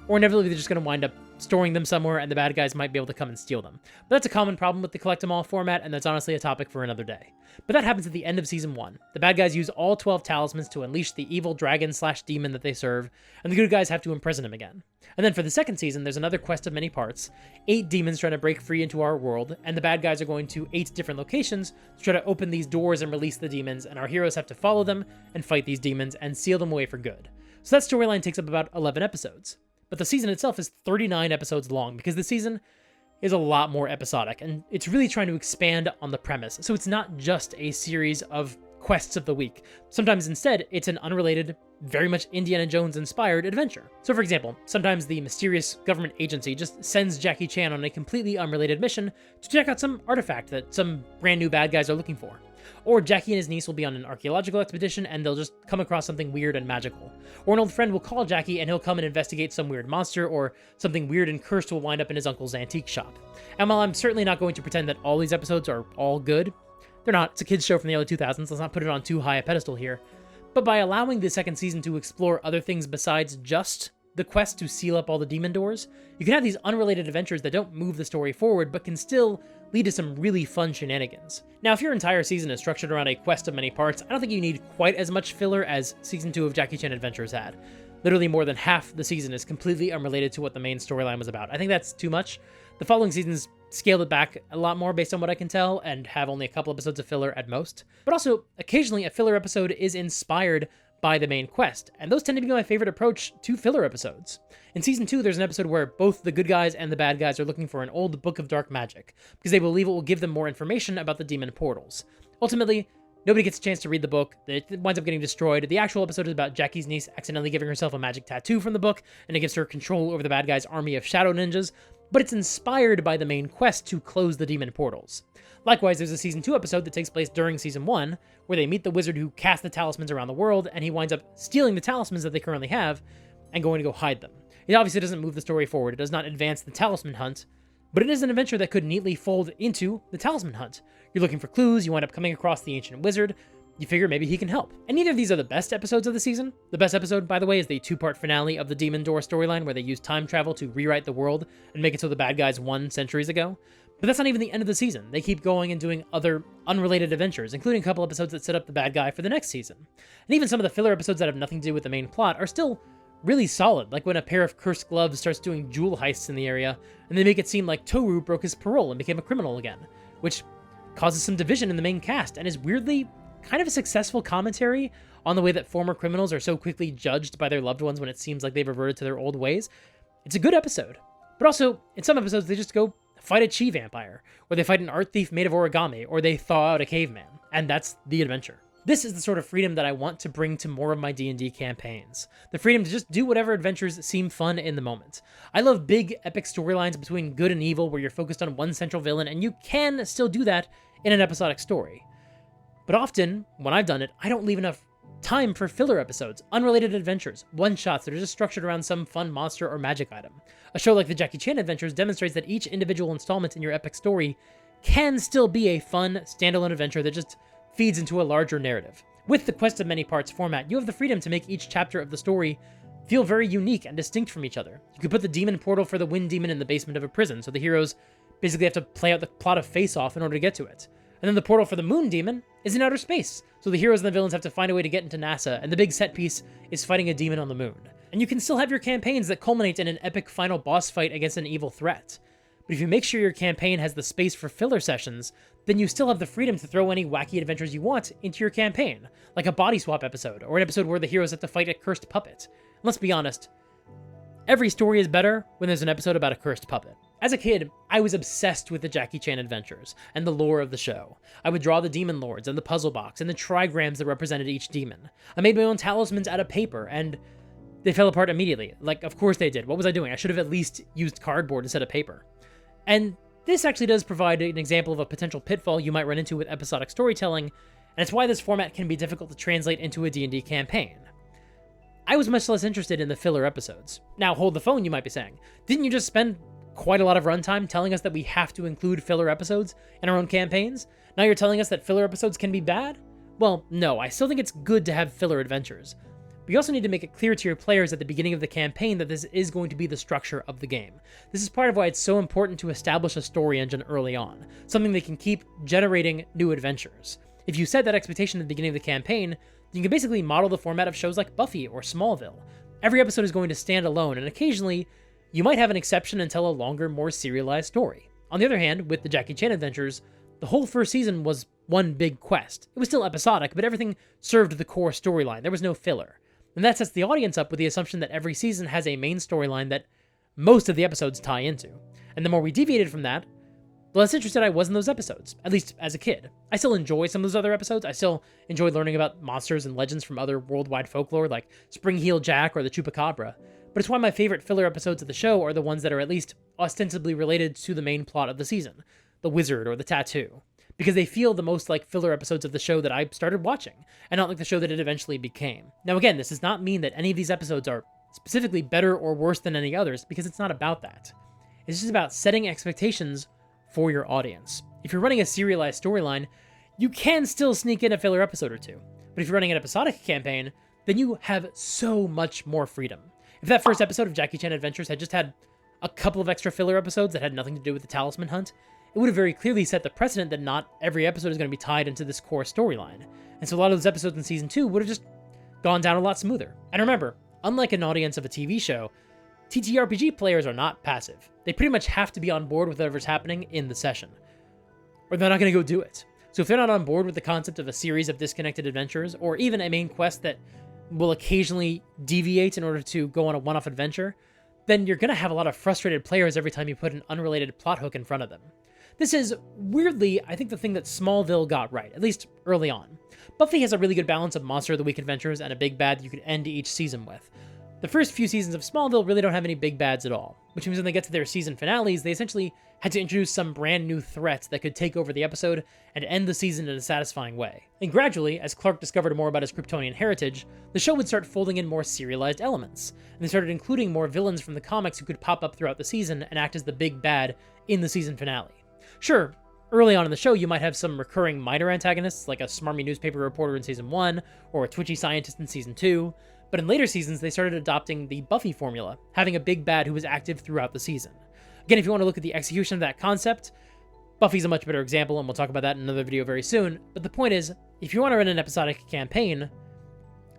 [SPEAKER 1] or inevitably they're just going to wind up storing them somewhere and the bad guys might be able to come and steal them. But that's a common problem with the collect 'em all format, and that's honestly a topic for another day. But that happens at the end of season 1. The bad guys use all 12 talismans to unleash the evil dragon/demon that they serve, and the good guys have to imprison him again. And then for the second season, there's another quest of many parts, 8 demons trying to break free into our world, and the bad guys are going to 8 different locations to try to open these doors and release the demons, and our heroes have to follow them and fight these demons and seal them away for good. So that storyline takes up about 11 episodes. But the season itself is 39 episodes long, because the season is a lot more episodic, and it's really trying to expand on the premise. So it's not just a series of quests of the week. Sometimes instead, it's an unrelated, very much Indiana Jones-inspired adventure. So for example, sometimes the mysterious government agency just sends Jackie Chan on a completely unrelated mission to check out some artifact that some brand new bad guys are looking for. Or Jackie and his niece will be on an archaeological expedition and they'll just come across something weird and magical. Or an old friend will call Jackie and he'll come and investigate some weird monster, or something weird and cursed will wind up in his uncle's antique shop. And while I'm certainly not going to pretend that all these episodes are all good, they're not. It's a kid's show from the early 2000s, let's not put it on too high a pedestal here. But by allowing the second season to explore other things besides just the quest to seal up all the demon doors, you can have these unrelated adventures that don't move the story forward, but can still lead to some really fun shenanigans. Now, if your entire season is structured around a quest of many parts, I don't think you need quite as much filler as Season 2 of Jackie Chan Adventures had. Literally more than half the season is completely unrelated to what the main storyline was about. I think that's too much. The following seasons scaled it back a lot more based on what I can tell, and have only a couple episodes of filler at most. But also, occasionally a filler episode is inspired by the main quest, and those tend to be my favorite approach to filler episodes. In Season 2, there's an episode where both the good guys and the bad guys are looking for an old book of dark magic, because they believe it will give them more information about the demon portals. Ultimately, nobody gets a chance to read the book, it winds up getting destroyed. The actual episode is about Jackie's niece accidentally giving herself a magic tattoo from the book, and it gives her control over the bad guy's army of shadow ninjas, but it's inspired by the main quest to close the demon portals. Likewise, there's a Season 2 episode that takes place during Season 1, where they meet the wizard who cast the talismans around the world, and he winds up stealing the talismans that they currently have, and going to go hide them. It obviously doesn't move the story forward, it does not advance the talisman hunt, but it is an adventure that could neatly fold into the talisman hunt. You're looking for clues, you wind up coming across the ancient wizard, you figure maybe he can help. And neither of these are the best episodes of the season. The best episode, by the way, is the 2-part finale of the Demon Door storyline, where they use time travel to rewrite the world and make it so the bad guys won centuries ago. But that's not even the end of the season. They keep going and doing other unrelated adventures, including a couple episodes that set up the bad guy for the next season. And even some of the filler episodes that have nothing to do with the main plot are still really solid, like when a pair of cursed gloves starts doing jewel heists in the area, and they make it seem like Toru broke his parole and became a criminal again, which causes some division in the main cast, and is weirdly kind of a successful commentary on the way that former criminals are so quickly judged by their loved ones when it seems like they've reverted to their old ways. It's a good episode. But also, in some episodes, they just go fight a chi vampire, or they fight an art thief made of origami, or they thaw out a caveman, and that's the adventure. This is the sort of freedom that I want to bring to more of my D&D campaigns. The freedom to just do whatever adventures seem fun in the moment. I love big, epic storylines between good and evil where you're focused on one central villain, and you can still do that in an episodic story. But often, when I've done it, I don't leave enough time for filler episodes, unrelated adventures, one-shots that are just structured around some fun monster or magic item. A show like the Jackie Chan Adventures demonstrates that each individual installment in your epic story can still be a fun, standalone adventure that just feeds into a larger narrative. With the Quest of Many Parts format, you have the freedom to make each chapter of the story feel very unique and distinct from each other. You could put the demon portal for the Wind Demon in the basement of a prison, so the heroes basically have to play out the plot of Face Off in order to get to it. And then the portal for the Moon Demon is in outer space, so the heroes and the villains have to find a way to get into NASA, and the big set piece is fighting a demon on the moon. And you can still have your campaigns that culminate in an epic final boss fight against an evil threat. But if you make sure your campaign has the space for filler sessions, then you still have the freedom to throw any wacky adventures you want into your campaign, like a body swap episode, or an episode where the heroes have to fight a cursed puppet. And let's be honest, every story is better when there's an episode about a cursed puppet. As a kid, I was obsessed with the Jackie Chan Adventures and the lore of the show. I would draw the demon lords and the puzzle box and the trigrams that represented each demon. I made my own talismans out of paper, and they fell apart immediately. Like, of course they did. What was I doing? I should have at least used cardboard instead of paper. And this actually does provide an example of a potential pitfall you might run into with episodic storytelling, and it's why this format can be difficult to translate into a D&D campaign. I was much less interested in the filler episodes. Now, hold the phone, you might be saying. Didn't you just spend quite a lot of runtime telling us that we have to include filler episodes in our own campaigns? Now you're telling us that filler episodes can be bad? Well, no, I still think it's good to have filler adventures. But you also need to make it clear to your players at the beginning of the campaign that this is going to be the structure of the game. This is part of why it's so important to establish a story engine early on, something that can keep generating new adventures. If you set that expectation at the beginning of the campaign, you can basically model the format of shows like Buffy or Smallville. Every episode is going to stand alone, and occasionally, you might have an exception and tell a longer, more serialized story. On the other hand, with the Jackie Chan Adventures, the whole first season was one big quest. It was still episodic, but everything served the core storyline. There was no filler. And that sets the audience up with the assumption that every season has a main storyline that most of the episodes tie into. And the more we deviated from that, the less interested I was in those episodes, at least as a kid. I still enjoy some of those other episodes. I still enjoy learning about monsters and legends from other worldwide folklore, like Spring-Heeled Jack or the Chupacabra. But it's why my favorite filler episodes of the show are the ones that are at least ostensibly related to the main plot of the season, the wizard or the tattoo, because they feel the most like filler episodes of the show that I started watching, and not like the show that it eventually became. Now again, this does not mean that any of these episodes are specifically better or worse than any others, because it's not about that. It's just about setting expectations for your audience. If you're running a serialized storyline, you can still sneak in a filler episode or two. But if you're running an episodic campaign, then you have so much more freedom. If that first episode of Jackie Chan Adventures had just had a couple of extra filler episodes that had nothing to do with the talisman hunt, it would have very clearly set the precedent that not every episode is going to be tied into this core storyline. And so a lot of those episodes in Season 2 would have just gone down a lot smoother. And remember, unlike an audience of a TV show, TTRPG players are not passive. They pretty much have to be on board with whatever's happening in the session, or they're not going to go do it. So if they're not on board with the concept of a series of disconnected adventures, or even a main quest that will occasionally deviate in order to go on a one-off adventure, then you're going to have a lot of frustrated players every time you put an unrelated plot hook in front of them. This is, weirdly, I think the thing that Smallville got right, at least early on. Buffy has a really good balance of Monster of the Week adventures and a big bad you could end each season with. The first few seasons of Smallville really don't have any big bads at all, which means when they get to their season finales, they essentially had to introduce some brand new threat that could take over the episode and end the season in a satisfying way. And gradually, as Clark discovered more about his Kryptonian heritage, the show would start folding in more serialized elements, and they started including more villains from the comics who could pop up throughout the season and act as the big bad in the season finale. Sure, early on in the show, you might have some recurring minor antagonists, like a smarmy newspaper reporter in Season 1, or a twitchy scientist in Season 2, but in later seasons, they started adopting the Buffy formula, having a big bad who was active throughout the season. Again, if you want to look at the execution of that concept, Buffy's a much better example, and we'll talk about that in another video very soon, but the point is, if you want to run an episodic campaign,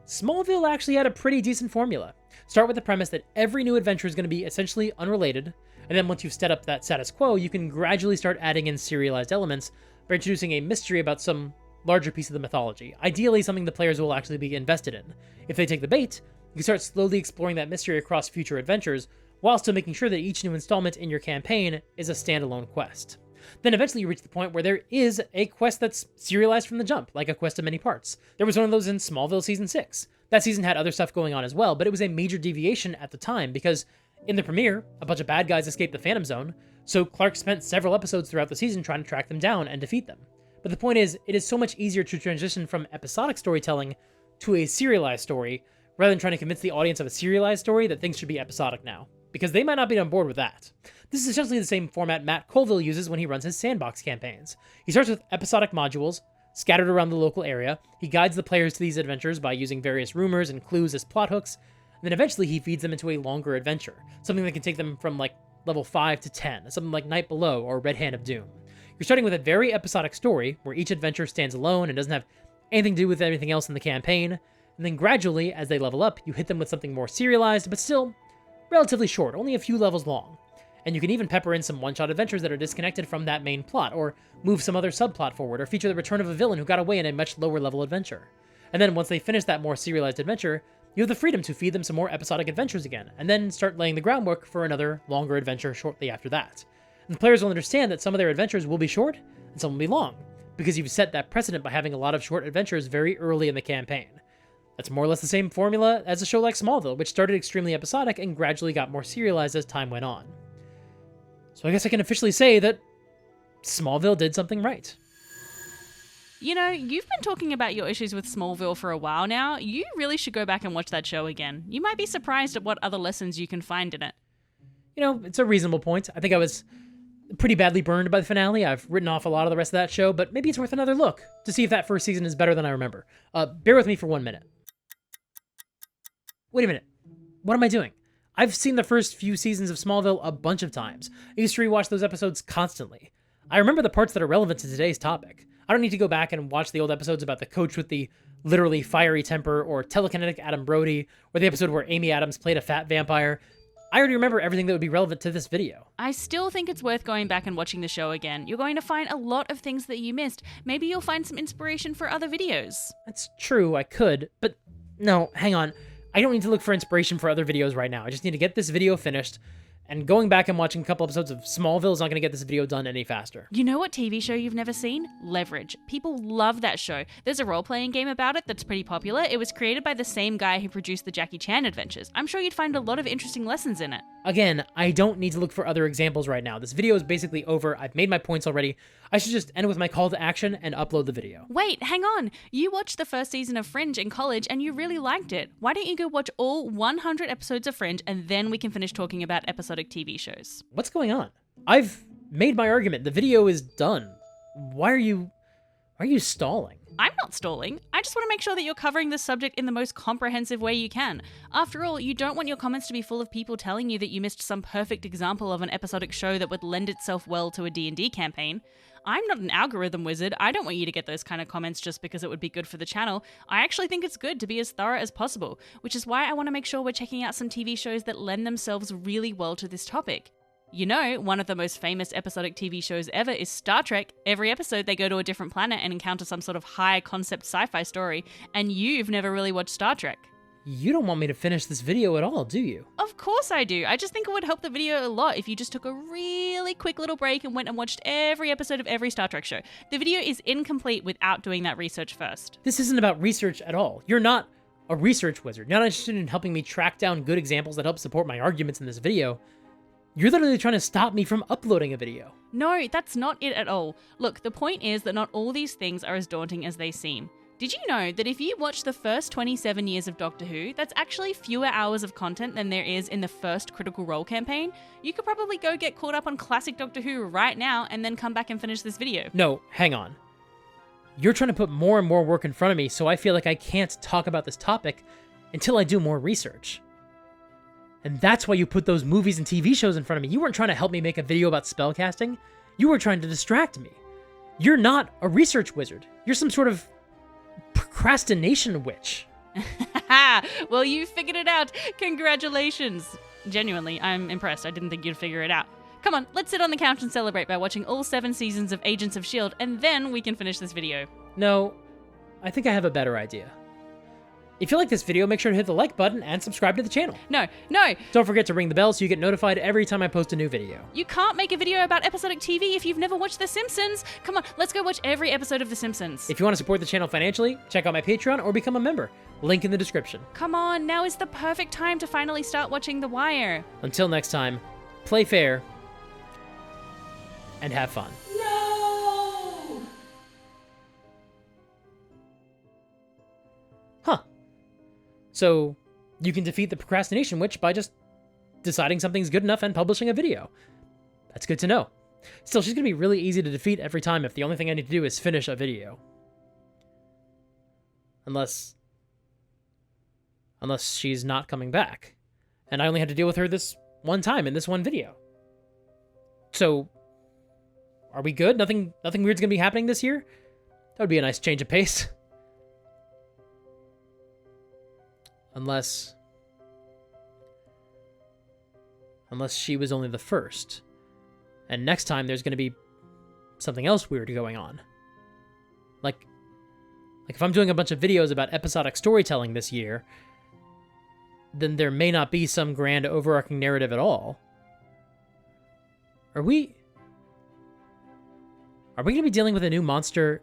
[SPEAKER 1] Smallville actually had a pretty decent formula. Start with the premise that every new adventure is going to be essentially unrelated, and then once you've set up that status quo, you can gradually start adding in serialized elements by introducing a mystery about some larger piece of the mythology, ideally something the players will actually be invested in. If they take the bait, you can start slowly exploring that mystery across future adventures, while still making sure that each new installment in your campaign is a standalone quest. Then eventually you reach the point where there is a quest that's serialized from the jump, like a quest of many parts. There was one of those in Smallville Season 6. That season had other stuff going on as well, but it was a major deviation at the time, because in the premiere, a bunch of bad guys escaped the Phantom Zone, so Clark spent several episodes throughout the season trying to track them down and defeat them. But the point is, it is so much easier to transition from episodic storytelling to a serialized story, rather than trying to convince the audience of a serialized story that things should be episodic now, because they might not be on board with that. This is essentially the same format Matt Colville uses when he runs his sandbox campaigns. He starts with episodic modules, scattered around the local area. He guides the players to these adventures by using various rumors and clues as plot hooks, and then eventually he feeds them into a longer adventure, something that can take them from like level 5 to 10, something like Night Below or Red Hand of Doom. You're starting with a very episodic story, where each adventure stands alone and doesn't have anything to do with anything else in the campaign, and then gradually, as they level up, you hit them with something more serialized, but still relatively short, only a few levels long. And you can even pepper in some one-shot adventures that are disconnected from that main plot, or move some other subplot forward, or feature the return of a villain who got away in a much lower-level adventure. And then once they finish that more serialized adventure, you have the freedom to feed them some more episodic adventures again, and then start laying the groundwork for another longer adventure shortly after that. And the players will understand that some of their adventures will be short, and some will be long, because you've set that precedent by having a lot of short adventures very early in the campaign. That's more or less the same formula as a show like Smallville, which started extremely episodic and gradually got more serialized as time went on. So I guess I can officially say that Smallville did something right.
[SPEAKER 2] You know, you've been talking about your issues with Smallville for a while now. You really should go back and watch that show again. You might be surprised at what other lessons you can find in it.
[SPEAKER 1] You know, it's a reasonable point. I think I was pretty badly burned by the finale. I've written off a lot of the rest of that show, but maybe it's worth another look to see if that first season is better than I remember. Bear with me for 1 minute. Wait a minute. What am I doing? I've seen the first few seasons of Smallville a bunch of times. I used to rewatch those episodes constantly. I remember the parts that are relevant to today's topic. I don't need to go back and watch the old episodes about the coach with the literally fiery temper, or telekinetic Adam Brody, or the episode where Amy Adams played a fat vampire. I already remember everything that would be relevant to this video.
[SPEAKER 2] I still think it's worth going back and watching the show again. You're going to find a lot of things that you missed. Maybe you'll find some inspiration for other videos.
[SPEAKER 1] That's true, I could, but no, hang on. I don't need to look for inspiration for other videos right now. I just need to get this video finished, and going back and watching a couple episodes of Smallville is not going to get this video done any faster.
[SPEAKER 2] You know what TV show you've never seen? Leverage. People love that show. There's a role-playing game about it that's pretty popular. It was created by the same guy who produced the Jackie Chan adventures. I'm sure you'd find a lot of interesting lessons in it.
[SPEAKER 1] Again, I don't need to look for other examples right now. This video is basically over. I've made my points already. I should just end with my call to action and upload the video.
[SPEAKER 2] Wait, hang on. You watched the first season of Fringe in college and you really liked it. Why don't you go watch all 100 episodes of Fringe and then we can finish talking about episodic TV shows?
[SPEAKER 1] What's going on? I've made my argument. The video is done. Why are you stalling?
[SPEAKER 2] I'm not stalling. I just want to make sure that you're covering this subject in the most comprehensive way you can. After all, you don't want your comments to be full of people telling you that you missed some perfect example of an episodic show that would lend itself well to a D&D campaign. I'm not an algorithm wizard. I don't want you to get those kind of comments just because it would be good for the channel. I actually think it's good to be as thorough as possible, which is why I want to make sure we're checking out some TV shows that lend themselves really well to this topic. You know, one of the most famous episodic TV shows ever is Star Trek. Every episode they go to a different planet and encounter some sort of high concept sci-fi story, and you've never really watched Star Trek.
[SPEAKER 1] You don't want me to finish this video at all, do you?
[SPEAKER 2] Of course I do. I just think it would help the video a lot if you just took a really quick little break and went and watched every episode of every Star Trek show. The video is incomplete without doing that research first.
[SPEAKER 1] This isn't about research at all. You're not a research wizard. You're not interested in helping me track down good examples that help support my arguments in this video. You're literally trying to stop me from uploading a video.
[SPEAKER 2] No, that's not it at all. Look, the point is that not all these things are as daunting as they seem. Did you know that if you watch the first 27 years of Doctor Who, that's actually fewer hours of content than there is in the first Critical Role campaign? You could probably go get caught up on classic Doctor Who right now and then come back and finish this video.
[SPEAKER 1] No, hang on. You're trying to put more and more work in front of me, so I feel like I can't talk about this topic until I do more research. And that's why you put those movies and TV shows in front of me. You weren't trying to help me make a video about spellcasting. You were trying to distract me. You're not a research wizard. You're some sort of procrastination witch.
[SPEAKER 2] Well, you figured it out. Congratulations. Genuinely, I'm impressed. I didn't think you'd figure it out. Come on, let's sit on the couch and celebrate by watching all 7 seasons of Agents of S.H.I.E.L.D., and then we can finish this video.
[SPEAKER 1] No, I think I have a better idea. If you like this video, make sure to hit the like button and subscribe to the channel.
[SPEAKER 2] No.
[SPEAKER 1] Don't forget to ring the bell so you get notified every time I post a new video.
[SPEAKER 2] You can't make a video about episodic TV if you've never watched The Simpsons. Come on, let's go watch every episode of The Simpsons.
[SPEAKER 1] If you want to support the channel financially, check out my Patreon or become a member. Link in the description.
[SPEAKER 2] Come on, now is the perfect time to finally start watching The Wire.
[SPEAKER 1] Until next time, play fair and have fun.
[SPEAKER 2] No!
[SPEAKER 1] Huh. So, you can defeat the procrastination witch by just deciding something's good enough and publishing a video. That's good to know. Still, she's going to be really easy to defeat every time if the only thing I need to do is finish a video. Unless she's not coming back. And I only had to deal with her this one time in this one video. So, are we good? Nothing weird's going to be happening this year? That would be a nice change of pace. Unless she was only the first. And next time there's going to be something else weird going on. Like if I'm doing a bunch of videos about episodic storytelling this year, then there may not be some grand overarching narrative at all. Are we going to be dealing with a new monster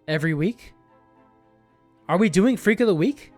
[SPEAKER 1] every week? Are we doing Freak of the Week?